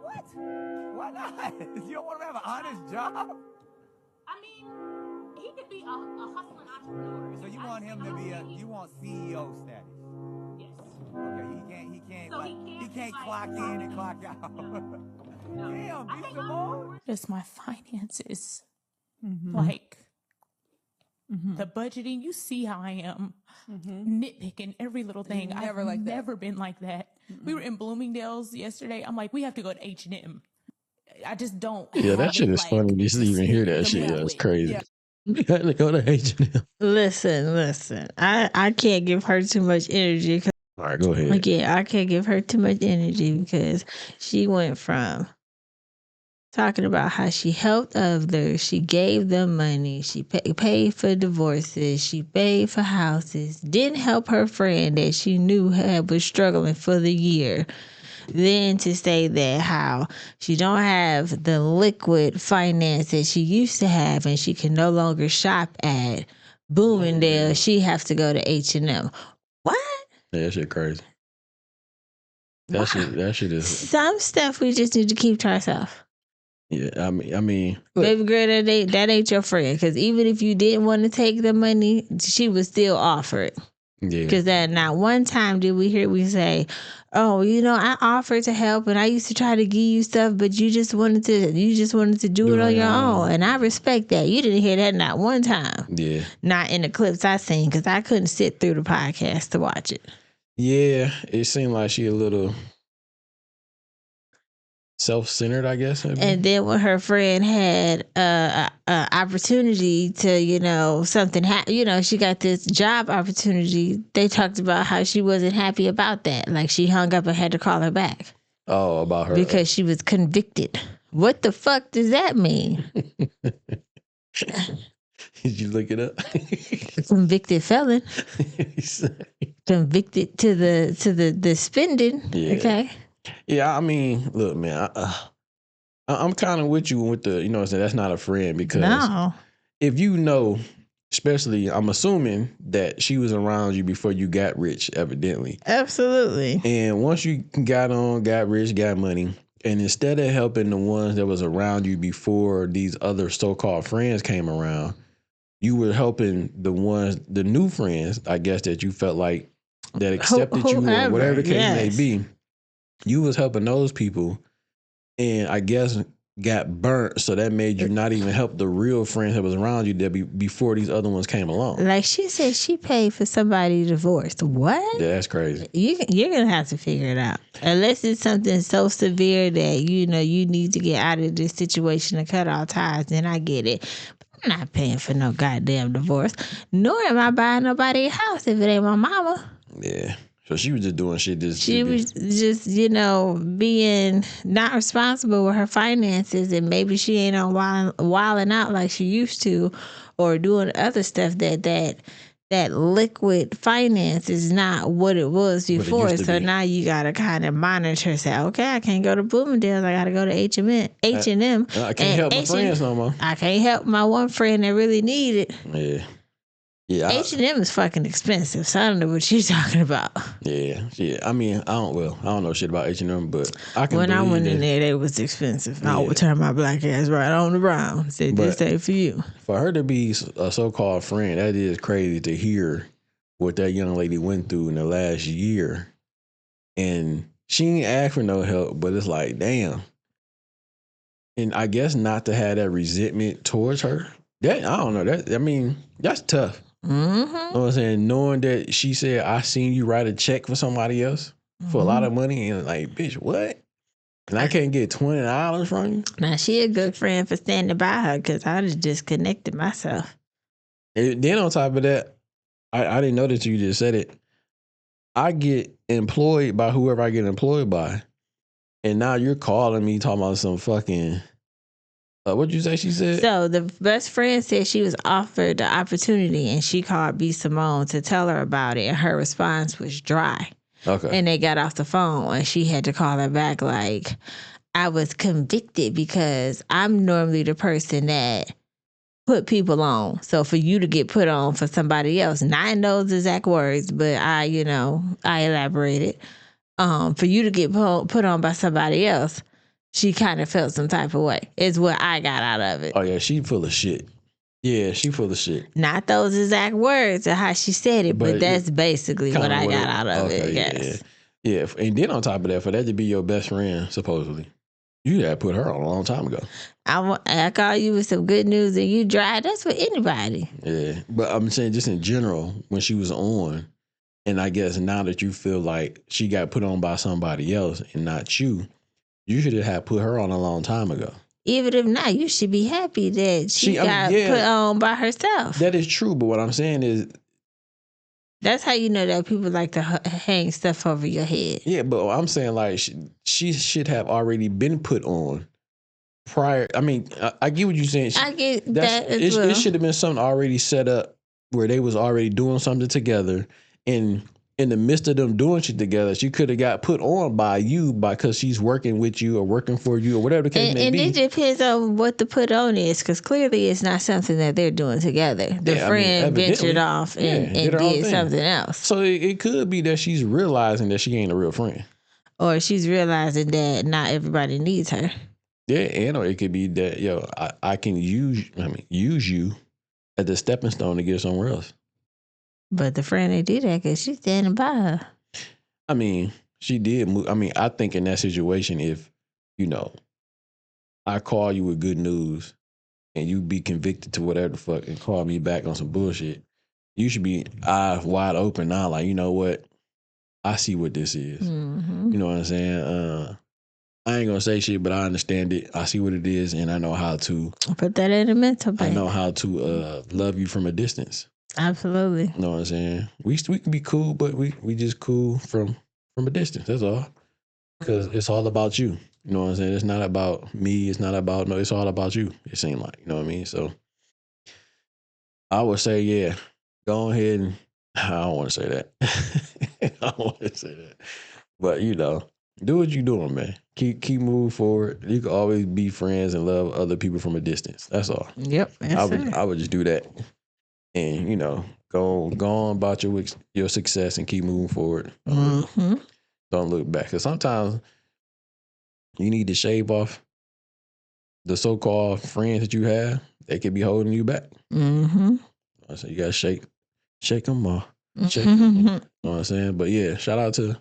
What? Why not? You don't want to have an honest job? I mean, he could be a hustling entrepreneur. So you want him to be you want CEO status? Yes. Okay, he can't clock in and clock out. Damn, be some more. Just my finances. Like, the budgeting, you see how I am nitpicking every little thing. I've never been like that. We were in Bloomingdale's yesterday. I'm like, we have to go to H&M. I just don't. Yeah, that shit is funny. Just to even hear that shit. That's crazy. Yeah. We had to go to H&M. Listen. I can't give her too much energy. All right, go ahead. Again, I can't give her too much energy because she went from talking about how she helped others, she gave them money, she paid for divorces, she paid for houses, didn't help her friend that she knew was struggling for the year. Then to say that how she don't have the liquid finance that she used to have and she can no longer shop at Bloomingdale, she has to go to H&M. What? Yeah, that shit crazy. That shit is... Some stuff we just need to keep to ourselves. Yeah, I mean, look. Baby girl, that ain't your friend. Because even if you didn't want to take the money, she would still offer it. Yeah. Because that not one time did we hear we say, oh, I offered to help and I used to try to give you stuff, but you just wanted to do it on your own. And I respect that. You didn't hear that not one time. Yeah. Not in the clips I seen, because I couldn't sit through the podcast to watch it. Yeah, it seemed like she a little self-centered, I guess. Maybe. And then when her friend had a opportunity to, something happen, she got this job opportunity. They talked about how she wasn't happy about that. Like she hung up and had to call her back. Oh, about her. Because she was convicted. What the fuck does that mean? Did you look it up? Convicted felon. Convicted to the spending. Yeah. Okay. Yeah, I mean, look, man, I'm kind of with you with the, that's not a friend, because if especially, I'm assuming that she was around you before you got rich, evidently. Absolutely. And once you got rich, got money, and instead of helping the ones that was around you before these other so-called friends came around, you were helping the new friends, I guess, that you felt like that accepted you or whatever the case may be. You was helping those people, and I guess got burnt, so that made you not even help the real friends that was around you before these other ones came along. Like she said, she paid for somebody divorced. What? Yeah, that's crazy. You're gonna have to figure it out, unless it's something so severe that you need to get out of this situation and cut all ties. Then I get it. But I'm not paying for no goddamn divorce, nor am I buying nobody a house if it ain't my mama. Yeah. So she was just doing shit. She was just, being not responsible with her finances, and maybe she ain't on wilding out like she used to, or doing other stuff that liquid finance is not what it was before. So now you gotta kind of monitor. Say, okay, I can't go to Bloomingdale's. I gotta go to H&M. I can't help my friends no more. I can't help my one friend that really need it. Yeah. Yeah, H&M is fucking expensive, so I don't know what you're talking about. Yeah. I mean, I don't know shit about H&M, but I can. When I went in there, they was expensive. I would turn my black ass right on the brown. Said, this ain't for you. For her to be a so-called friend, that is crazy to hear what that young lady went through in the last year, and she ain't asked for no help. But it's like, damn. And I guess not to have that resentment towards her. I don't know. That's tough. Mm-hmm. You know what I'm saying? Knowing that she said, I seen you write a check for somebody else for a lot of money, and like, bitch, what? And I can't get $20 from you? Now, she a good friend for standing by her, because I just disconnected myself. And then on top of that, I didn't know that you just said it. I get employed by whoever I get employed by. And now you're calling me talking about some fucking... what'd you say she said? So the best friend said she was offered the opportunity, and she called B. Simone to tell her about it, and her response was dry. Okay. And they got off the phone, and she had to call her back like, I was convicted because I'm normally the person that put people on. So for you to get put on for somebody else, not in those exact words, but I elaborated. For you to get put on by somebody else, she kind of felt some type of way, is what I got out of it. Oh, yeah, she full of shit. Yeah, she full of shit. Not those exact words or how she said it, but that's basically what I got out of it, yes. Yeah, and then on top of that, for that to be your best friend, supposedly, you had put her on a long time ago. I call you with some good news and you dry. That's for anybody. Yeah, but I'm saying just in general, when she was on, and I guess now that you feel like she got put on by somebody else and not you, you should have put her on a long time ago. Even if not, you should be happy that she got put on by herself. That is true, but what I'm saying is... That's how you know that people like to hang stuff over your head. Yeah, but I'm saying like she should have already been put on prior. I mean, I get what you're saying. I get that as well. It should have been something already set up where they was already doing something together, and in the midst of them doing shit together, she could have got put on by you because she's working with you or working for you or whatever the case may be. And it depends on what the put on is, because clearly it's not something that they're doing together. The friend ventured off and did something else. So it could be that she's realizing that she ain't a real friend. Or she's realizing that not everybody needs her. Yeah, and or it could be that, I can use you as a stepping stone to get somewhere else. But the friend ain't do that because she's standing by her. I mean, she did move. I mean, I think in that situation, if, you know, I call you with good news and you be convicted to whatever the fuck and call me back on some bullshit, you should be eyes wide open now. Like, you know what? I see what this is. Mm-hmm. You know what I'm saying? I ain't gonna say shit, but I understand it. I see what it is, and I know how to put that in the mental bank. I know how to love you from a distance. Absolutely. You know what I'm saying? We can be cool, but we just cool from a distance. That's all. Because it's all about you. You know what I'm saying? It's not about me. It's not about it's all about you. It seemed like, you know what I mean? So I would say, yeah, go ahead and I don't want to say that. I don't want to say that. But you know, do what you're doing, man. Keep moving forward. You can always be friends and love other people from a distance. That's all. Yep. I would just do that, and you know, go on about your success and keep moving forward. Don't look back. Because sometimes you need to shave off the so-called friends that you have. They could be holding you back. So you gotta shake them off. Shake 'em. You know what I'm saying? But yeah, shout out to.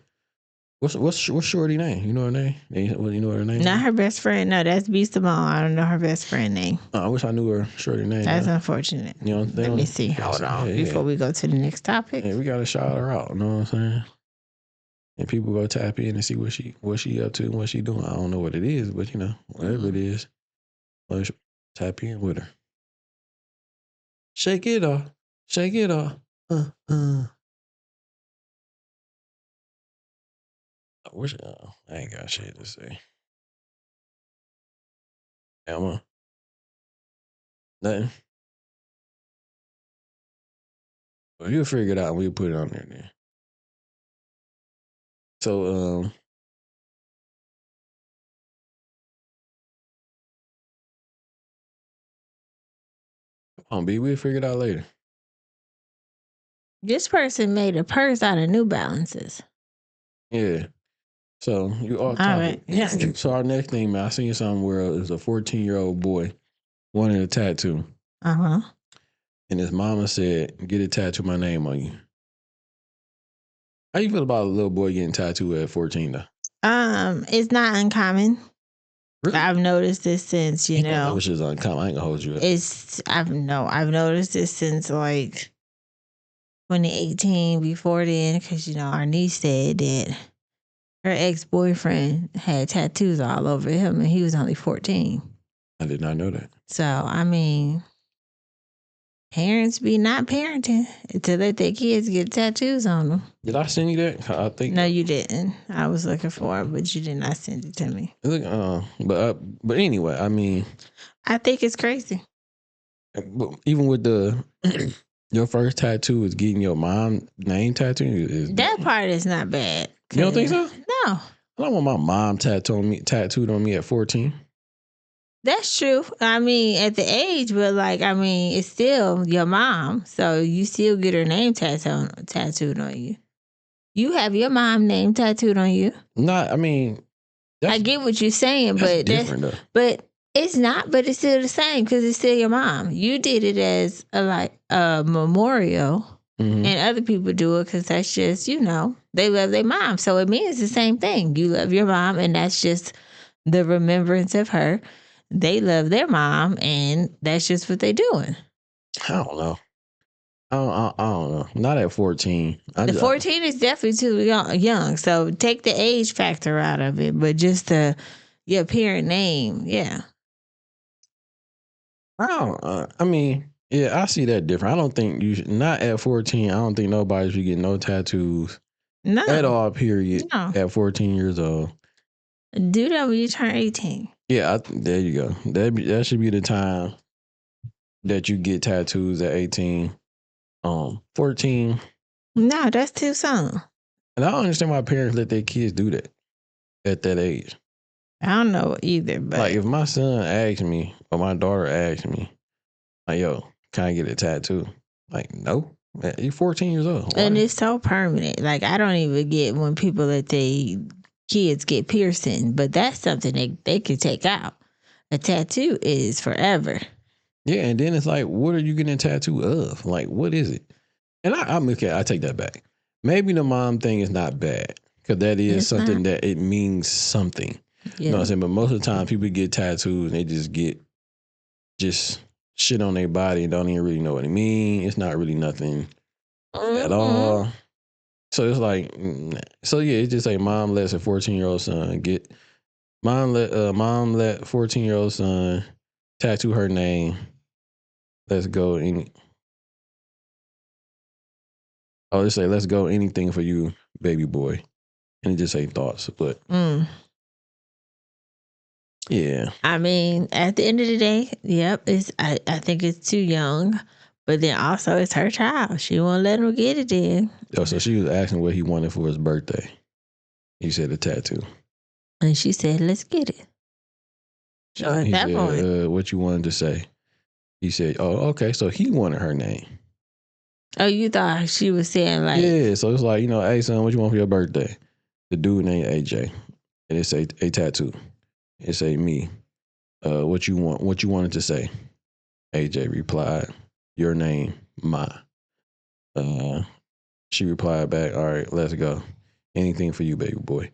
What's Shorty name? You know her name? You know her name? Not her best friend. No, that's B. Simone. I don't know her best friend name. I wish I knew her Shorty name. That's unfortunate. You know, Let me see. Hold on. Before we go to the next topic. Yeah, we gotta shout her out. You know what I'm saying? And people go tap in and see what she up to and what she doing. I don't know what it is, but you know, whatever it is, let's tap in with her. Shake it off. Shake it off. I ain't got shit to say. Emma. Nothing. Well, you'll figure it out and we'll put it on there then. So, come on, B, we'll figure it out later. This person made a purse out of New Balances. Yeah. So you off topic. All right. So our next thing, man, I seen something where it was a 14-year-old boy wanted a tattoo. And his mama said, "Get a tattoo my name on you." How you feel about a little boy getting tattooed at 14 though? It's not uncommon. Really? I've noticed this since, you know. Which is uncommon. I ain't gonna hold you up. I've noticed this since like 2018, before then, because you know, our niece said that her ex-boyfriend had tattoos all over him and he was only 14. I did not know that. So, I mean, parents be not parenting to let their kids get tattoos on them. Did I send you that? I think. No, you didn't. I was looking for it, but you did not send it to me. But anyway, I mean, I think it's crazy. Even with your first tattoo is getting your mom name tattooed. That part is not bad. You don't think so? No. I don't want my mom tattooed on me at 14. That's true. I mean, at the age, but like, I mean, it's still your mom, so you still get her name tattooed on you. You have your mom name tattooed on you. Not, I mean, I get what you're saying, but different though. But it's not. But it's still the same because it's still your mom. You did it as a memorial, and other people do it because that's just, you know, they love their mom, so it means the same thing. You love your mom, and that's just the remembrance of her. They love their mom, and that's just what they're doing. I don't know. I don't know. Not at 14. 14 is definitely too young. So take the age factor out of it, but just your parent name, yeah. I mean, yeah, I see that different. I don't think not at 14. I don't think nobody should get no tattoos. No. At all, period. No. At 14 years old. Do that when you turn 18. Yeah, there you go. That should be the time that you get tattoos at 18. 14. No, that's too soon. And I don't understand why parents let their kids do that at that age. I don't know either, but like if my son asks me or my daughter asks me, like, "Yo, can I get a tattoo?" Like, no, man, you're 14 years old. Why? And it's so permanent. Like, I don't even get when people let their kids get piercing, but that's something they can take out. A tattoo is forever. Yeah, and then it's like, what are you getting a tattoo of? Like, what is it? And I'm okay. I take that back. Maybe the mom thing is not bad Because that is It's something not. that it means something. You know what I'm Yeah. saying? But most of the time, people get tattoos and they just get shit on their body and don't even really know what it means. It's not really nothing at all. So it's like, so yeah, it's just like mom lets a 14-year-old son get, mom let 14-year-old son tattoo her name. Let's go any. Oh, they say let's go anything for you, baby boy, and it just say thoughts, but yeah. I mean, at the end of the day, yep, I think it's too young, but then also it's her child. She won't let him get it then. Oh, so she was asking what he wanted for his birthday. He said a tattoo. And she said, let's get it. So at He that point, said, what you wanted to say? He said, oh, okay, so he wanted her name. oh, you thought she was saying like, Yeah, so it's like, you know, hey son, what you want for your birthday? The dude named AJ. And it say a tattoo. It say me. What you want? What you wanted to say? AJ replied, your name, Ma. She replied back, all right, let's go. Anything for you, baby boy.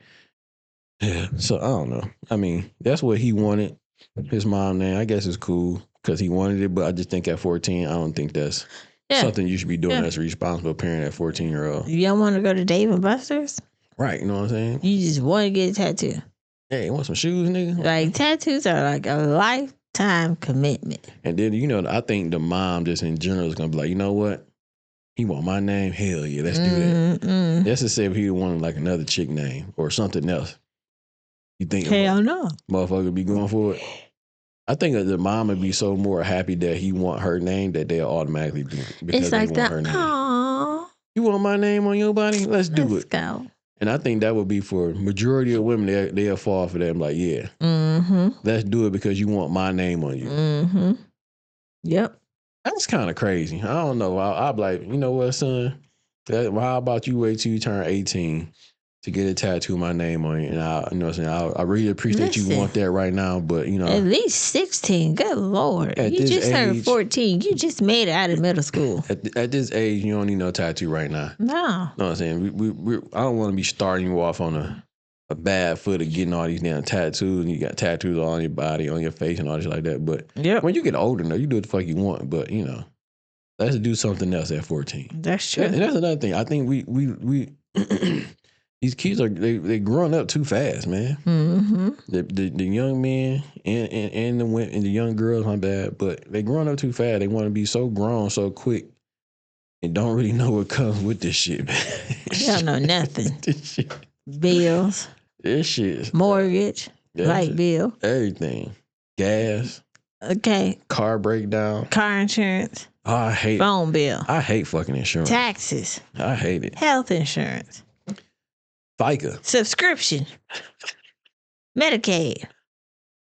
Yeah. So I don't know. I mean, that's what he wanted. His mom name. I guess it's cool because he wanted it, but I just think at 14, I don't think that's something you should be doing as a responsible parent at 14-year-old. you don't want to go to Dave and Buster's? Right, you know what I'm saying? You just want to get a tattoo. Hey, you want some shoes, nigga? Like tattoos are like a lifetime commitment. And then, you know, I think the mom just in general is going to be like, you know what? He want my name? Hell yeah, let's do that. That's to say if he wanted like another chick name or something else. You think hell no. Motherfucker be going for it? I think the mom would be so more happy that he want her name that they'll automatically do it because It's like they want that. her name. Aww. You want my name on your body? Let's do Let's it. go. And I think that would be for majority of women. They'll fall for that. I'm like, yeah, let's do it because you want my name on you. Yep. That's kind of crazy. I don't know. I'll be like, you know what, son? How about you wait till you turn 18 to get a tattoo of my name on you? And you know what I'm saying? I really appreciate you want that right now, but you know, at least 16. Good Lord, you just turned 14. You just made it out of middle school. At this age, you don't need no tattoo right now. No. You know what I'm saying? I don't want to be starting you off on a bad foot of getting all these damn tattoos, and you got tattoos all on your body, on your face, and all this like that. But when you get older, though, you do what the fuck you want. But you know, let's do something else at 14. That's true. And that's another thing. I think we these kids are they growing up too fast, man. The young men and the young girls, my bad, but they growing up too fast. They want to be so grown so quick and don't really know what comes with this shit, man. They don't know nothing. This shit. Bills. This shit. Mortgage. Light bill. Everything. Gas. Okay. Car breakdown. Car insurance. Oh, I hate phone bill. I hate fucking insurance. Taxes. I hate it. Health insurance. FICA. Subscription. Medicaid.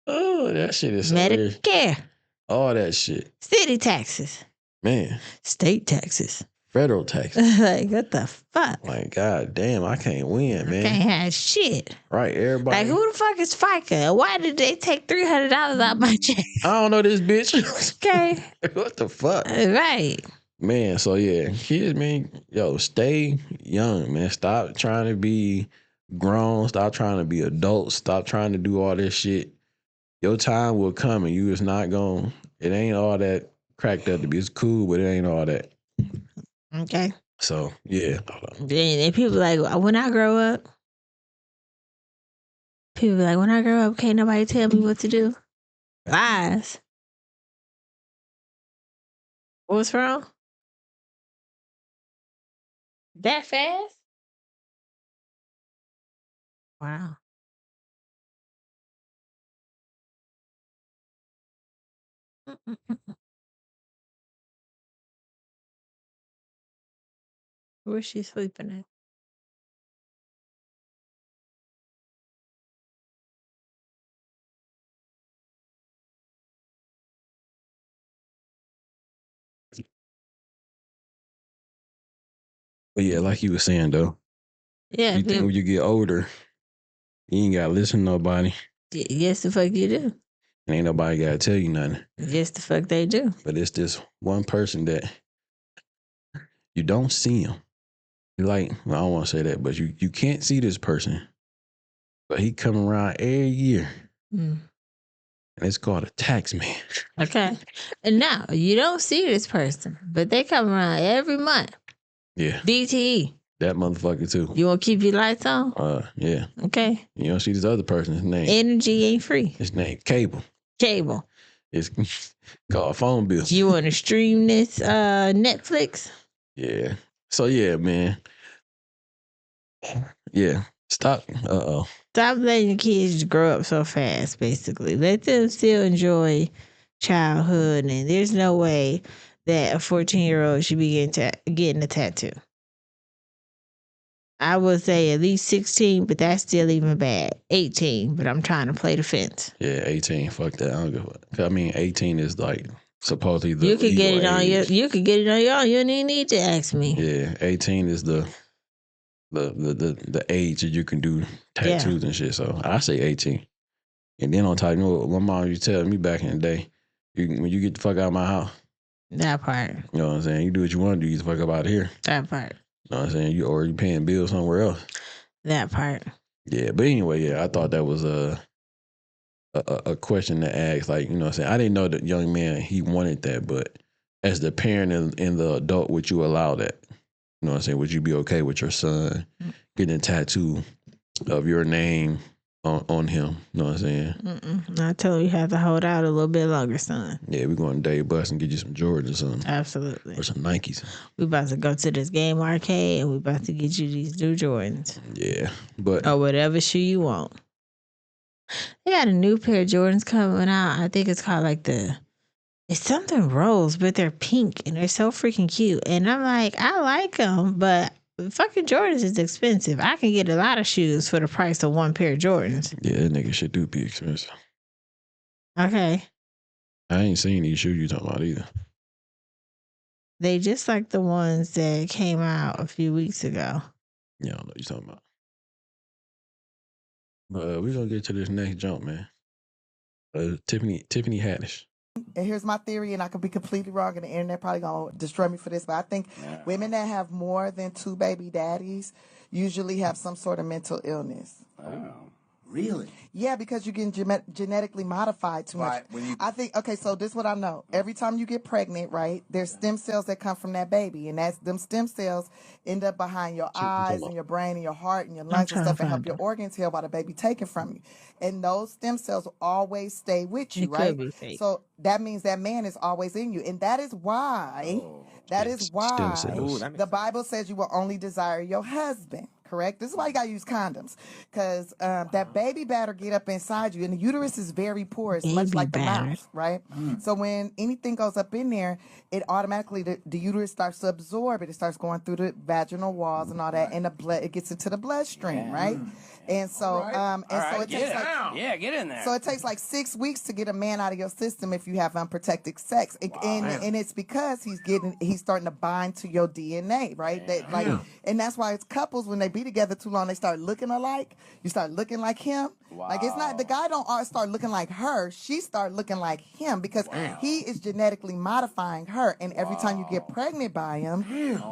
Oh, that shit is so Medicare. weird. All that shit. City taxes. Man. State taxes. Federal taxes. Like, what the fuck? Like, god damn, I can't win, man. Can't have shit. Right, everybody. Like, who the fuck is FICA? Why did they take $300 out my check? I don't know this bitch. Okay. What the fuck? Right. Man, so yeah, kids, man, yo, stay young, man. Stop trying to be grown. Stop trying to be adults. Stop trying to do all this shit. Your time will come and you is not going, it ain't all that cracked up to be. It's cool, but it ain't all that. Okay. So, yeah. And people like, when I grow up, people be like, when I grow up, can't nobody tell me what to do. Lies. What's wrong? That fast? Wow. Where's she sleeping at? But yeah, like you were saying though. Yeah. You think when you get older, you ain't gotta listen to nobody. Yes, the fuck you do. And ain't nobody gotta tell you nothing. Yes, the fuck they do. But it's this one person that you don't see him. Like, well, I don't want to say that, but you can't see this person, but he come around every year, and it's called a tax man. Okay. And now you don't see this person, but they come around every month. Yeah. DTE. That motherfucker too. You want to keep your lights on? Yeah. Okay. You don't see this other person's name. Energy ain't free. His name Cable. Cable. It's called phone bill. You want to stream this Netflix? Yeah. So yeah, man. Yeah. Stop. Stop letting your kids grow up so fast, basically. Let them still enjoy childhood. And there's no way that a 14-year-old should be getting a tattoo. I would say at least 16, but that's still even bad. 18, but I'm trying to play the fence. Yeah, 18. Fuck that. I don't give a fuck. I mean, 18 is like supposedly the You could get it on age. you could get it on your own. You don't even need to ask me. Yeah, 18 is the age that you can do tattoos and shit. So I say 18. And then on top, you know what my mom used to tell me back in the day, when you get the fuck out of my house. That part. You know what I'm saying? You do what you want to do, you get the fuck up out of here. That part. You know what I'm saying? You paying bills somewhere else. That part. Yeah, but anyway, yeah, I thought that was a question to ask. Like, you know what I'm saying? I didn't know that young man, he wanted that, but as the parent and the adult, would you allow that? You know what I'm saying? Would you be okay with your son getting a tattoo of your name on him? You know what I'm saying? I told you have to hold out a little bit longer, son. Yeah, we're going to Dave Bus and get you some Jordans or something. Absolutely. Or some Nikes. We about to go to this game arcade and we about to get you these new Jordans. Yeah, but... Or whatever shoe you want. They got a new pair of Jordans coming out. I think it's called like it's something rose, but they're pink and they're so freaking cute. And I'm like, I like them, but fucking Jordans is expensive. I can get a lot of shoes for the price of one pair of Jordans. Yeah, that nigga shit do be expensive. Okay. I ain't seen these shoes you talking about either. They just like the ones that came out a few weeks ago. Yeah, I don't know what you're talking about. But we're going to get to this next jump, man. Tiffany Haddish. And here's my theory, and I could be completely wrong, and the internet probably gonna destroy me for this, but I think women that have more than 2 baby daddies usually have some sort of mental illness. Oh, really? Yeah, because you're getting genetically modified too much. I think, okay, so this is what I know. Every time you get pregnant, right, there's stem cells that come from that baby, and them stem cells end up behind your eyes and your brain and your heart and your lungs and stuff and help your organs heal while the baby taken from you. And those stem cells will always stay with you, right? So that means that man is always in you. And that is why, the Bible says you will only desire your husband. Correct? This is why you gotta use condoms, because that baby batter get up inside you, and the uterus is very porous, much like the mouth, right? So when anything goes up in there, it automatically the uterus starts to absorb it. It starts going through the vaginal walls and all that, and the blood it gets into the bloodstream, right? And so, so it takes get in there. So it takes like 6 weeks to get a man out of your system if you have unprotected sex, and it's because he's starting to bind to your DNA, right? And that's why it's couples when they be together too long, they start looking alike. You start looking like him. Wow. Like it's not the guy don't start looking like her. She start looking like him because he is genetically modifying her, and every time you get pregnant by him,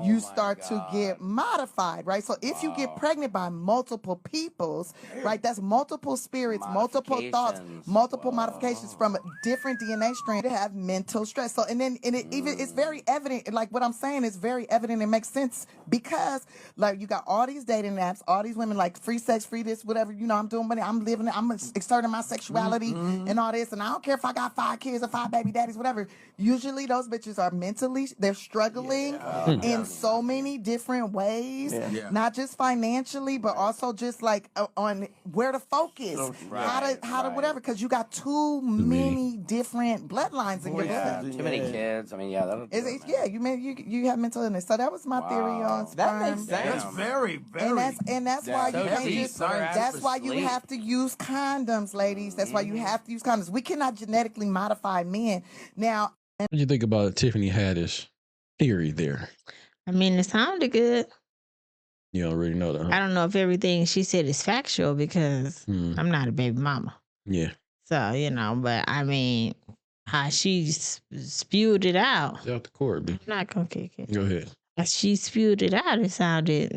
you start to get modified, right? So if you get pregnant by multiple peoples, right, that's multiple spirits, multiple thoughts, multiple modifications from a different DNA strain to have mental stress. So it's very evident. Like what I'm saying is very evident and makes sense because like you got all these dating apps, all these women like free sex, free this, whatever. You know, I'm doing money. I'm living it. I'm exerting my sexuality and all this. And I don't care if I got 5 kids or 5 baby daddies, whatever. Usually those bitches are mentally, they're struggling in so many different ways, not just financially, but also just like on where to focus, how to whatever, because you got too many different bloodlines in your blood. Too many kids. I mean, you have mental illness. So that was my theory on sperm. That makes sense. That's very, very. And that's why you can't just. That's why you have to use condoms, ladies. That's why you have to use condoms. We cannot genetically modify men. Now, what do you think about Tiffany Haddish theory there? I mean, it sounded good. You don't really know that, huh? I don't know if everything she said is factual because I'm not a baby mama. Yeah. So, but I mean, how she spewed it out. It's out the court, bitch. I'm not going to kick it. Go ahead. As she spewed it out, it sounded,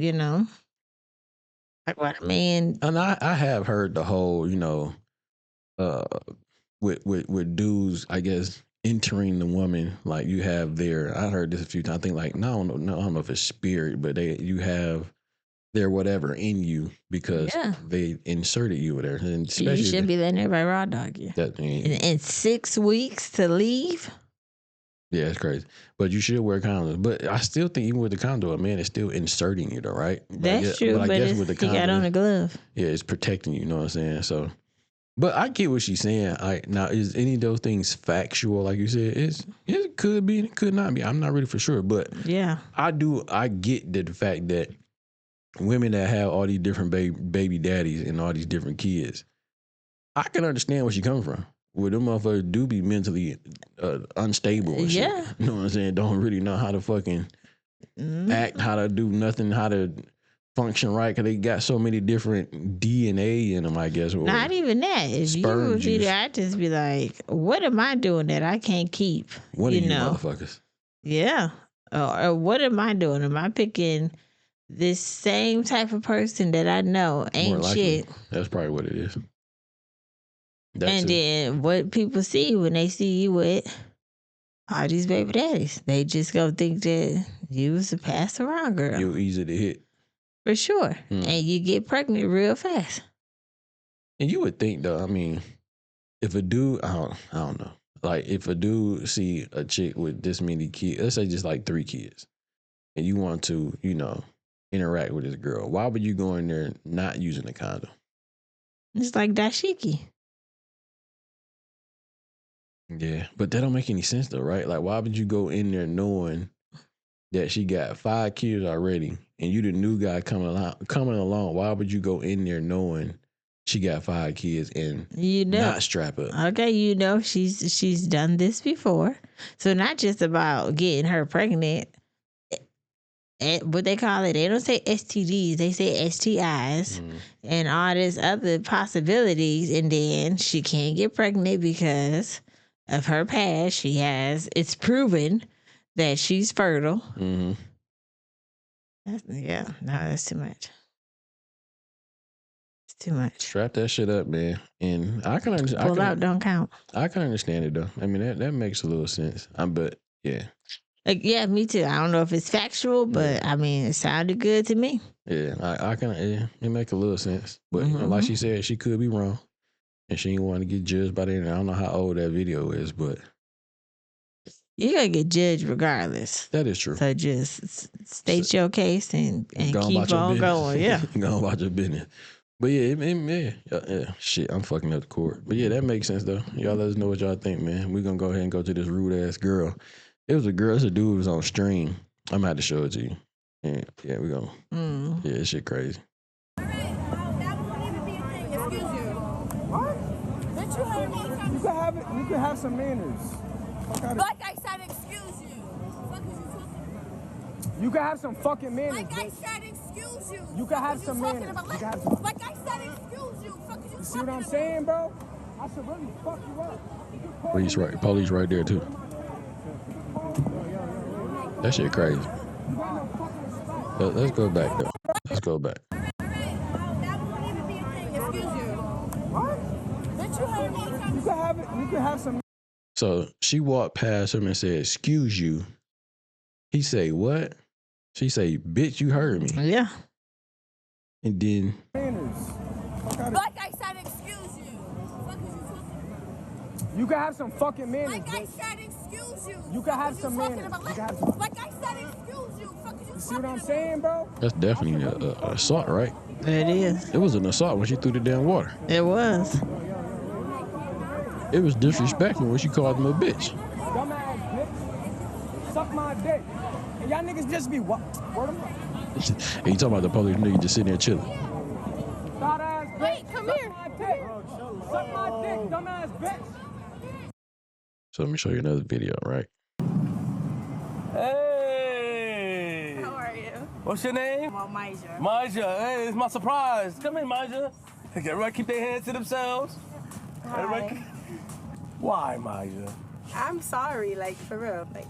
like what a man. And I have heard the whole, with dudes, I guess, entering the woman, like you have there. I heard this a few times. I think like, I don't know if it's spirit, but you have their whatever in you because they inserted you there. And especially You shouldn't be letting everybody raw dog you. In 6 weeks to leave? Yeah, it's crazy. But you should wear condoms. But I still think even with the condom, a man is still inserting you though, right? That's true, but I guess with the condom, he got on a glove. Yeah, it's protecting you, you know what I'm saying? So, but I get what she's saying. Now, is any of those things factual, like you said? It could be, it could not be. I'm not really for sure. But yeah, I get the fact that women that have all these different baby daddies and all these different kids, I can understand where she comes from. Where them motherfuckers do be mentally unstable and shit. You know what I'm saying? Don't really know how to fucking act, how to do nothing, how to function right, because they got so many different DNA in them, I guess. Not even that. If you would be there, I'd just be like, what am I doing that I can't keep? What are you motherfuckers? Yeah. Or what am I doing? Am I picking this same type of person that I know ain't shit? That's probably what it is. Then what people see when they see you with all these baby daddies, they just go think that you was a pass around girl. You're easy to hit. For sure. And you get pregnant real fast. And you would think though, I mean, if a dude, I don't know. Like if a dude see a chick with this many kids, let's say just like 3 kids, and you want to, interact with this girl, why would you go in there not using a condom? It's like dashiki. Yeah, but that don't make any sense though, right? Like, why would you go in there knowing that she got 5 kids already, and you the new guy coming along? Why would you go in there knowing she got 5 kids and not strap up? Okay, she's done this before, so not just about getting her pregnant. What they call it, they don't say STDs, they say STIs and all this other possibilities, and then she can't get pregnant because of her past. It's proven that she's fertile. Mm-hmm. That's too much. It's too much. Strap that shit up, man. And I can understand. Pull out don't count. I can understand it though. I mean, that makes a little sense. But yeah. Yeah, me too. I don't know if it's factual, but I mean, it sounded good to me. Yeah, I can. Yeah, it make a little sense. But like she said, she could be wrong, and she didn't want to get judged by that. I don't know how old that video is, but you're gonna get judged regardless. That is true. So just state your case and keep on going. Yeah, go about your business. But yeah, shit, I'm fucking up the court. But yeah, that makes sense though. Y'all let us know what y'all think, man. We're gonna go ahead and go to this rude ass girl. It's a dude who was on stream. I'm gonna have to show it to you. And yeah, we gonna. Yeah, this shit crazy. Excuse you. What? Did you hear me? You can have it. You can have some manners. Like I said, excuse you. What is you talking about? You can have some fucking manners. Like I said, excuse you. You can have some manners. Like I said, excuse you. You see what I'm saying, bro? I should really fuck you up. Police right there too. That shit crazy. Let's go back though. Let's go back. You can have it. You can have some. So she walked past him and said, "Excuse you." He say, "What?" She say, "Bitch, you heard me." Yeah. And then. Like I said, excuse you. What is you talking about? You can have some fucking manners. Like I said, excuse you. You can have some manners. Like I said, excuse you. You see what I'm saying, bro? That's definitely an assault, right? It is. It was an assault when she threw the damn water. It was. It was disrespectful when she called him a bitch. Dumbass bitch. Suck my dick. And y'all niggas just be what? Word them up. And you talking about the police nigga just sitting there chilling. Thought ass bitch. Wait, come here. Suck my dick, dumbass bitch. So let me show you another video, right? Hey! How are you? What's your name? I'm Maija. Maija. Hey, it's my surprise. Come in, Maija. Everybody keep their hands to themselves. Hi. Why, Maija? I'm sorry, like, for real, like,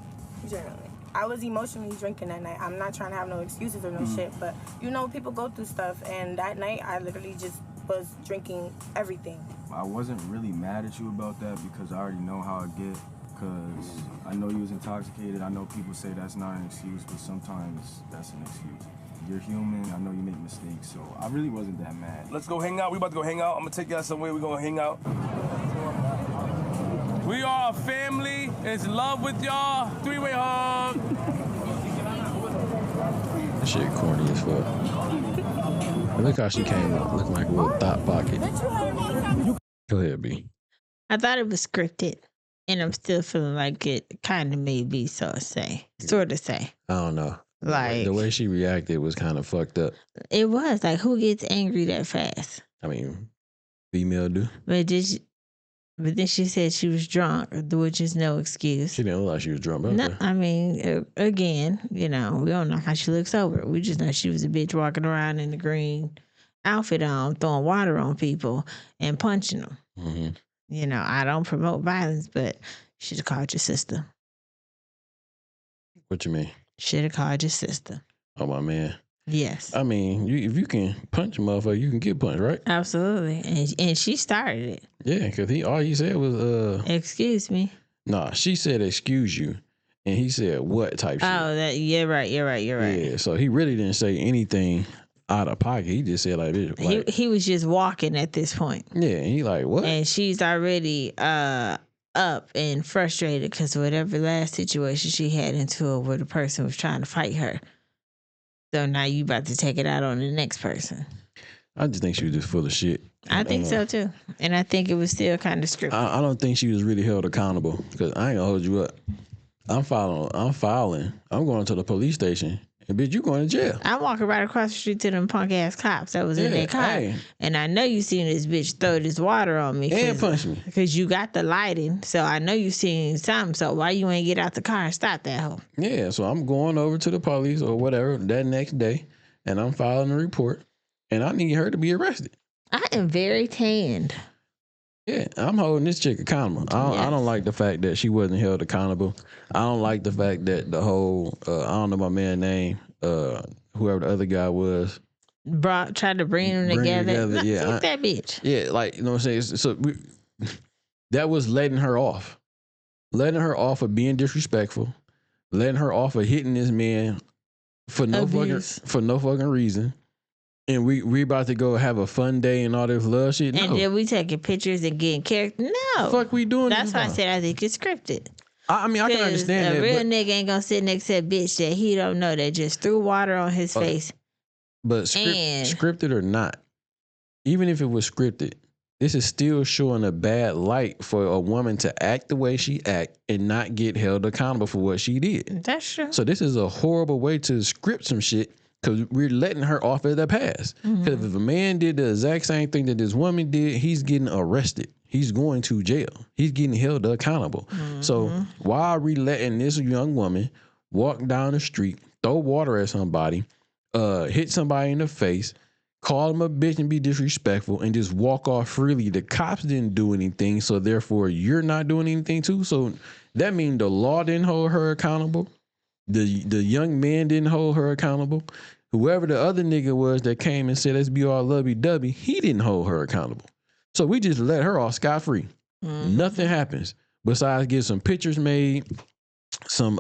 generally. I was emotionally drinking that night. I'm not trying to have no excuses or no shit, but you know, people go through stuff, and that night I literally just was drinking everything. I wasn't really mad at you about that because I already know how I get, because I know you was intoxicated. I know people say that's not an excuse, but sometimes that's an excuse. You're human. I know you make mistakes, so I really wasn't that mad. Let's go hang out. We about to go hang out. I'm gonna take y'all somewhere. We're gonna hang out. We are a family. It's love with y'all. Three-way hug. That shit corny as fuck. Look how she came out looking like a little thought pocket. Go ahead, B. I thought it was scripted, and I'm still feeling like it kind of may be sort of say. I don't know. Like the way she reacted was kind of fucked up. It was like, who gets angry that fast? I mean, female do. But then she said she was drunk, which is no excuse. She didn't look like she was drunk. No, I mean, again, you know, we don't know how she looks sober. We just know she was a bitch walking around in the green outfit on, throwing water on people and punching them. Mm-hmm. You know, I don't promote violence, but should have called your sister. What you mean? Should have called your sister. Oh, my man. Yes. I mean, if you can punch a motherfucker, you can get punched, right? Absolutely. And she started it. Yeah, because all he said was, excuse me. Nah, she said, excuse you. And he said, what type shit? Oh, you're right. Yeah, so he really didn't say anything out of pocket. He just said like this. Like, He was just walking at this point. Yeah, and he like, what? And she's already up and frustrated because whatever last situation she had into it where the person was trying to fight her. So now you about to take it out on the next person. I just think she was just full of shit. I think so too. And I think it was still kind of scripted. I don't think she was really held accountable because I ain't gonna hold you up. I'm filing. I'm going to the police station. And bitch, you going to jail. I'm walking right across the street to them punk ass cops that was in their car. Hey. And I know you seen this bitch throw this water on me. And punch me. Because you got the lighting. So I know you seen something. So why you ain't get out the car and stop that hoe? Yeah, so I'm going over to the police or whatever that next day. And I'm filing a report. And I need her to be arrested. I am very tanned. Yeah, I'm holding this chick accountable. I don't like the fact that she wasn't held accountable. I don't like the fact that the whole, I don't know my man's name, whoever the other guy was. Tried to bring them together. No, Yeah, fuck that bitch. Yeah, like, you know what I'm saying? So that was letting her off. Letting her off of being disrespectful. Letting her off of hitting this man for no fucking reason. And we about to go have a fun day and all this love shit. No. And then we taking pictures and getting character. No. The fuck we doing? That's why I said I think it's scripted. I mean, I can understand that. A real nigga ain't gonna sit next to a bitch that he don't know that just threw water on his face. But scripted or not, even if it was scripted, this is still showing a bad light for a woman to act the way she act and not get held accountable for what she did. That's true. So this is a horrible way to script some shit. Because we're letting her off at the pass. Because if a man did the exact same thing that this woman did, he's getting arrested. He's going to jail. He's getting held accountable. So why are we letting this young woman walk down the street, throw water at somebody, hit somebody in the face, call them a bitch and be disrespectful, and just walk off freely? The cops didn't do anything, so therefore you're not doing anything too. So that means the law didn't hold her accountable. The young man didn't hold her accountable. Whoever the other nigga was that came and said, let's be all lovey-dovey, he didn't hold her accountable. So we just let her off scot-free. Nothing happens besides get some pictures made, some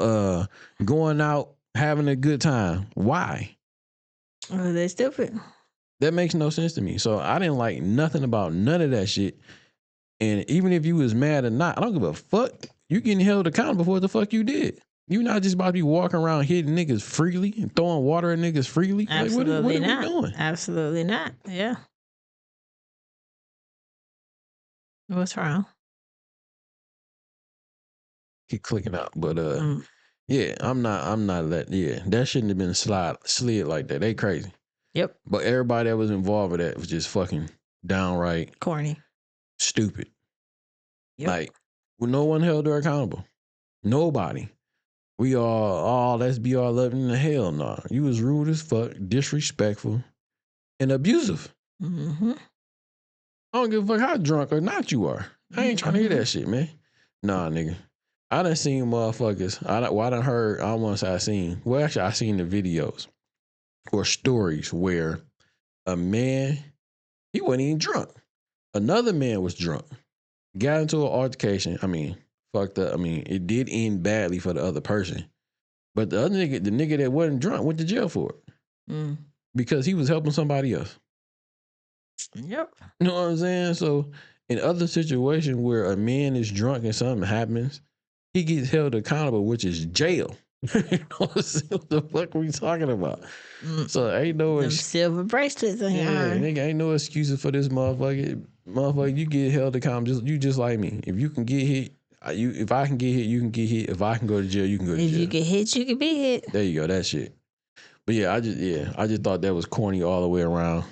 going out, having a good time. Why? Oh, they're stupid. That makes no sense to me. So I didn't like nothing about none of that shit. And even if you was mad or not, I don't give a fuck. You getting held accountable for what the fuck you did. You not just about to be walking around hitting niggas freely and throwing water at niggas freely. Absolutely like, what are not. we doing? Absolutely not. Yeah. What's wrong? Keep clicking out, but yeah, I'm not that shouldn't have been slid like that. They crazy. Yep. But everybody that was involved with that was just fucking downright corny, stupid. Yep. Like, well, no one held her accountable. Nobody. We all, let's be all loving in the hell no. You was rude as fuck, disrespectful, and abusive. I don't give a fuck how drunk or not you are. I ain't trying to hear that shit, man. Nah, nigga. I done seen motherfuckers. I done heard. I don't want to say I seen. Well, actually, I seen the videos or stories where a man, he wasn't even drunk. Another man was drunk. Got into an altercation. I mean, fucked up. I mean, it did end badly for the other person. But the other nigga, the nigga that wasn't drunk, went to jail for it because he was helping somebody else. Yep. You know what I'm saying? So in other situations where a man is drunk and something happens, he gets held accountable, which is jail. You know what I'm saying? What the fuck are we talking about? So ain't no Them silver bracelets on your arm. nigga, ain't no excuses for this motherfucker. Motherfucker, you get held accountable. You just like me. If you can get hit, if I can get hit, you can get hit. If I can go to jail, you can go to jail. If you get hit, you can be hit. There you go. That shit. But I just thought that was corny all the way around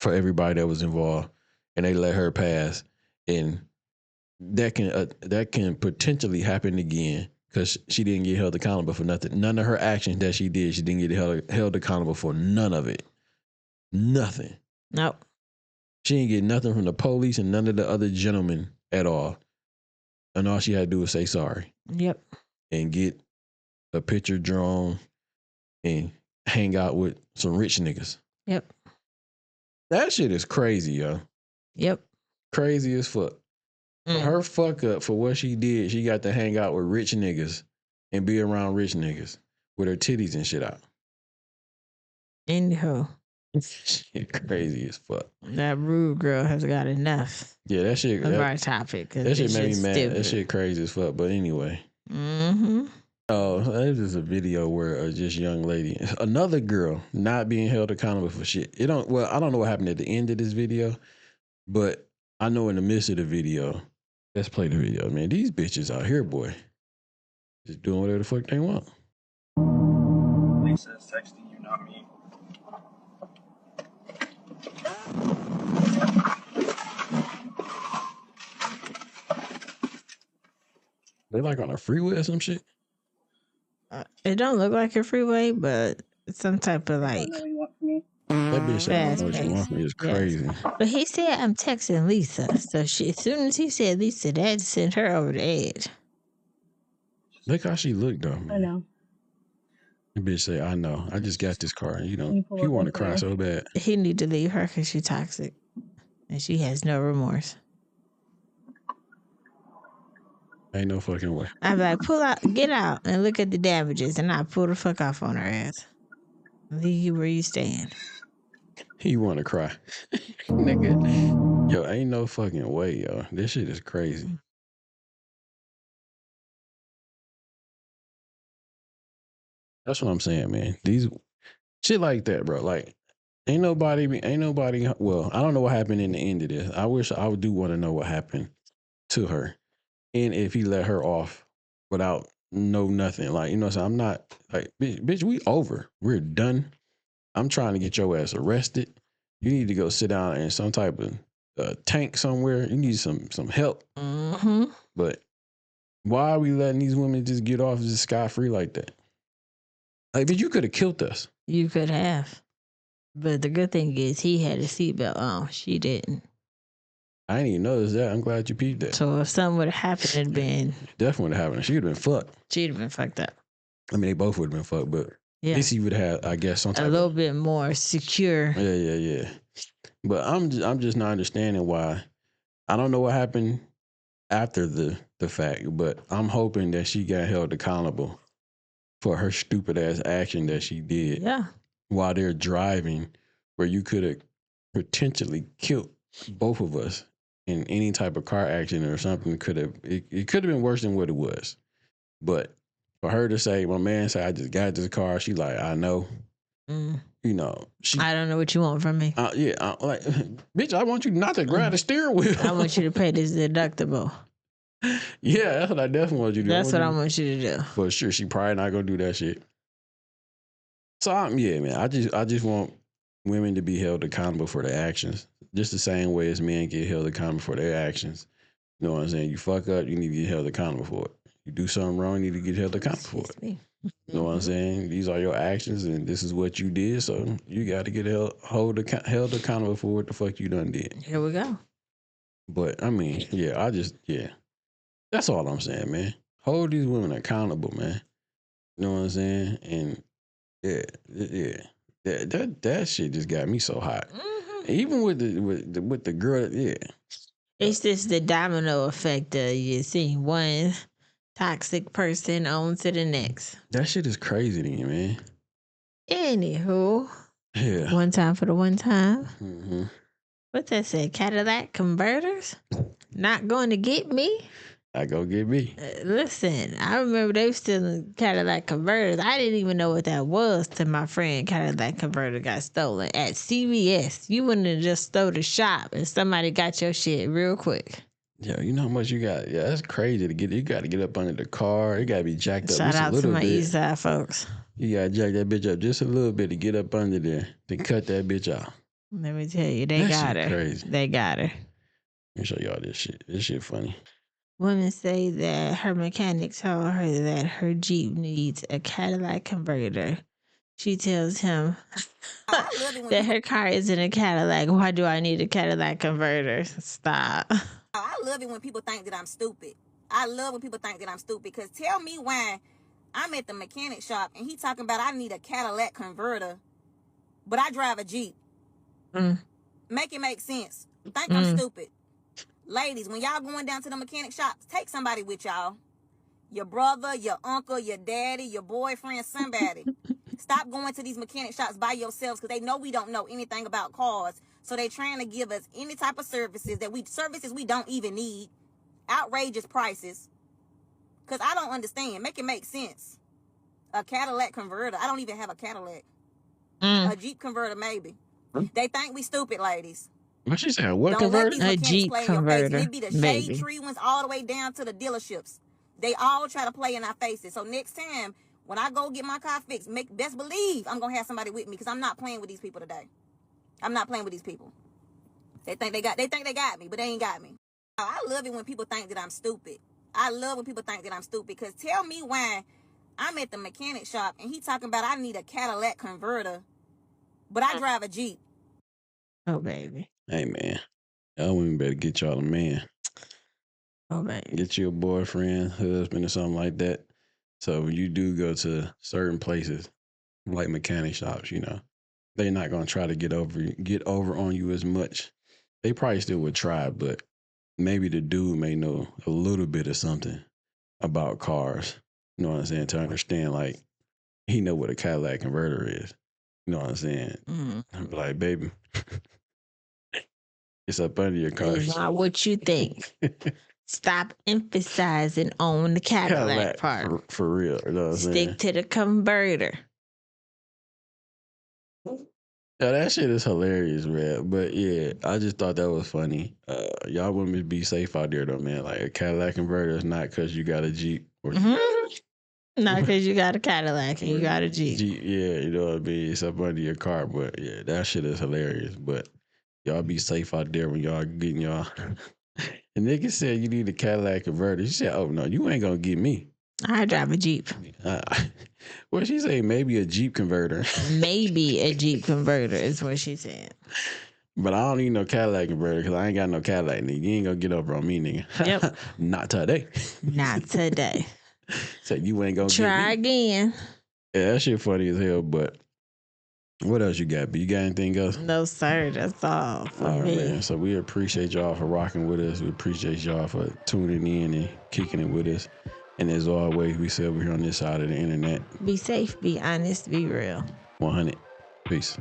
for everybody that was involved, and they let her pass, and that can potentially happen again because she didn't get held accountable for nothing. None of her actions that she did, she didn't get held accountable for none of it. Nothing. Nope. She didn't get nothing from the police and none of the other gentlemen at all. And all she had to do was say sorry. Yep. And get a picture drawn and hang out with some rich niggas. Yep. That shit is crazy, yo. Yep. Crazy as fuck. Her fuck up for what she did, she got to hang out with rich niggas and be around rich niggas with her titties and shit out. Anyhow. Shit crazy as fuck. That rude girl has got enough. Yeah, that shit. Of our topic. That shit made me mad. Stupid. That shit crazy as fuck. But anyway. Oh, there's just a video where just young lady, another girl, not being held accountable for shit. I don't know what happened at the end of this video, but I know in the midst of the video, let's play the video, man. These bitches out here, boy, just doing whatever the fuck they want. Lisa's texting you, not me. They like on a freeway or some shit? It don't look like a freeway, but it's some type of like. That bitch said, I don't know what you want from me. It's crazy. Yes. But he said, I'm texting Lisa. So as soon as he said Lisa, that sent her over the edge. Look how she looked, though, man. I know. The bitch say, I know. I just got this car. You know, he want to cry so bad. He need to leave her because she's toxic. And she has no remorse. Ain't no fucking way. I'm like, pull out, get out, and look at the damages, and I pull the fuck off on her ass. Leave you where you stand. He want to cry. Nigga. Yo, ain't no fucking way, yo. This shit is crazy. That's what I'm saying, man. These shit like that, bro. Like, ain't nobody. Well, I don't know what happened in the end of this. I do want to know what happened to her. And if he let her off without nothing, like, you know what I'm saying? I'm not like, bitch, we over. We're done. I'm trying to get your ass arrested. You need to go sit down in some type of tank somewhere. You need some help. Mm-hmm. But why are we letting these women just get off just scot-free like that? Like, bitch, you could have killed us. You could have. But the good thing is he had a seatbelt on. She didn't. I didn't even notice that. I'm glad you peeped that. So if something would have happened, it'd been... Definitely would have happened. She'd have been fucked. She'd have been fucked up. I mean, they both would have been fucked, but yeah. At least he would have, I guess, some type a little bit more secure. Yeah. But I'm just not understanding why. I don't know what happened after the fact, but I'm hoping that she got held accountable for her stupid ass action that she did. Yeah. While they're driving, where you could have potentially killed both of us in any type of car accident or something. It could have been worse than what it was. But for her to say, my man said, I just got this car, she like, I know. You know, I don't know what you want from me. Like, bitch, I want you not to grab the steering wheel. I want you to pay this deductible. Yeah, that's what I definitely want you to do. That's what I want you to do. For sure, she probably not gonna do that shit. So man, I just want women to be held accountable for their actions, just the same way as men get held accountable for their actions. You know what I'm saying? You fuck up, you need to get held accountable for it. You do something wrong, you need to get held accountable for it. You know what I'm saying? These are your actions, and this is what you did, so you got to get held accountable for what the fuck you done did. Here we go. But I mean, That's all I'm saying, man. Hold these women accountable, man. You know what I'm saying? And yeah. That shit just got me so hot. Mm-hmm. Even with the girl, yeah. It's just the domino effect of you see one toxic person on to the next. That shit is crazy to me, man. Anywho, yeah. One time for the one time. Mm-hmm. What that said? Cadillac converters not going to get me. Not gonna get me. Listen, I remember they were still in Cadillac converters. I didn't even know what that was till my friend Cadillac converter got stolen at CVS. You wouldn't have just stole the shop and somebody got your shit real quick. Yeah, you know how much you got. Yeah, that's crazy to get. You got to get up under the car. It got to be jacked up. Shout just out a little to my bit. East Side folks. You got to jack that bitch up just a little bit to get up under there to cut that bitch out. Let me tell you, they got her. Crazy. They got her. Let me show y'all this shit. This shit funny. Women say that her mechanic told her that her Jeep needs a Cadillac converter. She tells him that her car isn't a Cadillac. Why do I need a Cadillac converter? Stop. I love it when people think that I'm stupid. I love when people think that I'm stupid because tell me why I'm at the mechanic shop and he talking about I need a Cadillac converter, but I drive a Jeep. Make it make sense. Think I'm stupid. Ladies, when y'all going down to the mechanic shops, take somebody with y'all. Your brother, your uncle, your daddy, your boyfriend, somebody. Stop going to these mechanic shops by yourselves because they know we don't know anything about cars. So they trying to give us any type of services we don't even need. Outrageous prices. Because I don't understand. Make it make sense. A Cadillac converter. I don't even have a Cadillac. A Jeep converter, maybe. They think we stupid, ladies. What she said? What converter? A Jeep converter. It be the shade tree ones all the way down to the dealerships. They all try to play in our faces. So next time, when I go get my car fixed, best believe I'm going to have somebody with me because I'm not playing with these people today. I'm not playing with these people. They think they got me, but they ain't got me. I love it when people think that I'm stupid. I love when people think that I'm stupid because tell me why I'm at the mechanic shop and he talking about I need a Cadillac converter, but I drive a Jeep. Oh, baby. Hey, man. Y'all women better get y'all a man. Oh, baby. Get you a boyfriend, husband, or something like that. So when you do go to certain places, like mechanic shops, you know, they're not going to try to get over on you as much. They probably still would try, but maybe the dude may know a little bit of something about cars. You know what I'm saying? To understand, like, he know what a Cadillac converter is. You know what I'm saying? I'm like, baby, it's up under your car. It's not what you think. Stop emphasizing on the Cadillac part. For real. You know what I'm saying? Stick to the converter. Yeah, that shit is hilarious, man. But yeah, I just thought that was funny. Y'all women be safe out there, though, man. Like a Cadillac converter is not because you got a Jeep. Or Not because you got a Cadillac and you got a Jeep. Yeah, you know what I mean? It's up under your car. But yeah, that shit is hilarious. But y'all be safe out there when y'all getting y'all. And nigga said you need a Cadillac converter. She said, oh, no, you ain't going to get me. I drive a Jeep. Well, she said maybe a Jeep converter. Maybe a Jeep converter is what she said. But I don't need no Cadillac converter because I ain't got no Cadillac, nigga. You ain't going to get over on me, nigga. Yep. Not today. Not today. So you ain't going to try again. Yeah, that shit funny as hell, but what else you got, B? You got anything else? No, sir. That's all for me. Man. So we appreciate y'all for rocking with us. We appreciate y'all for tuning in and kicking it with us. And as always, we said we're here on this side of the internet. Be safe, be honest, be real. 100. Peace.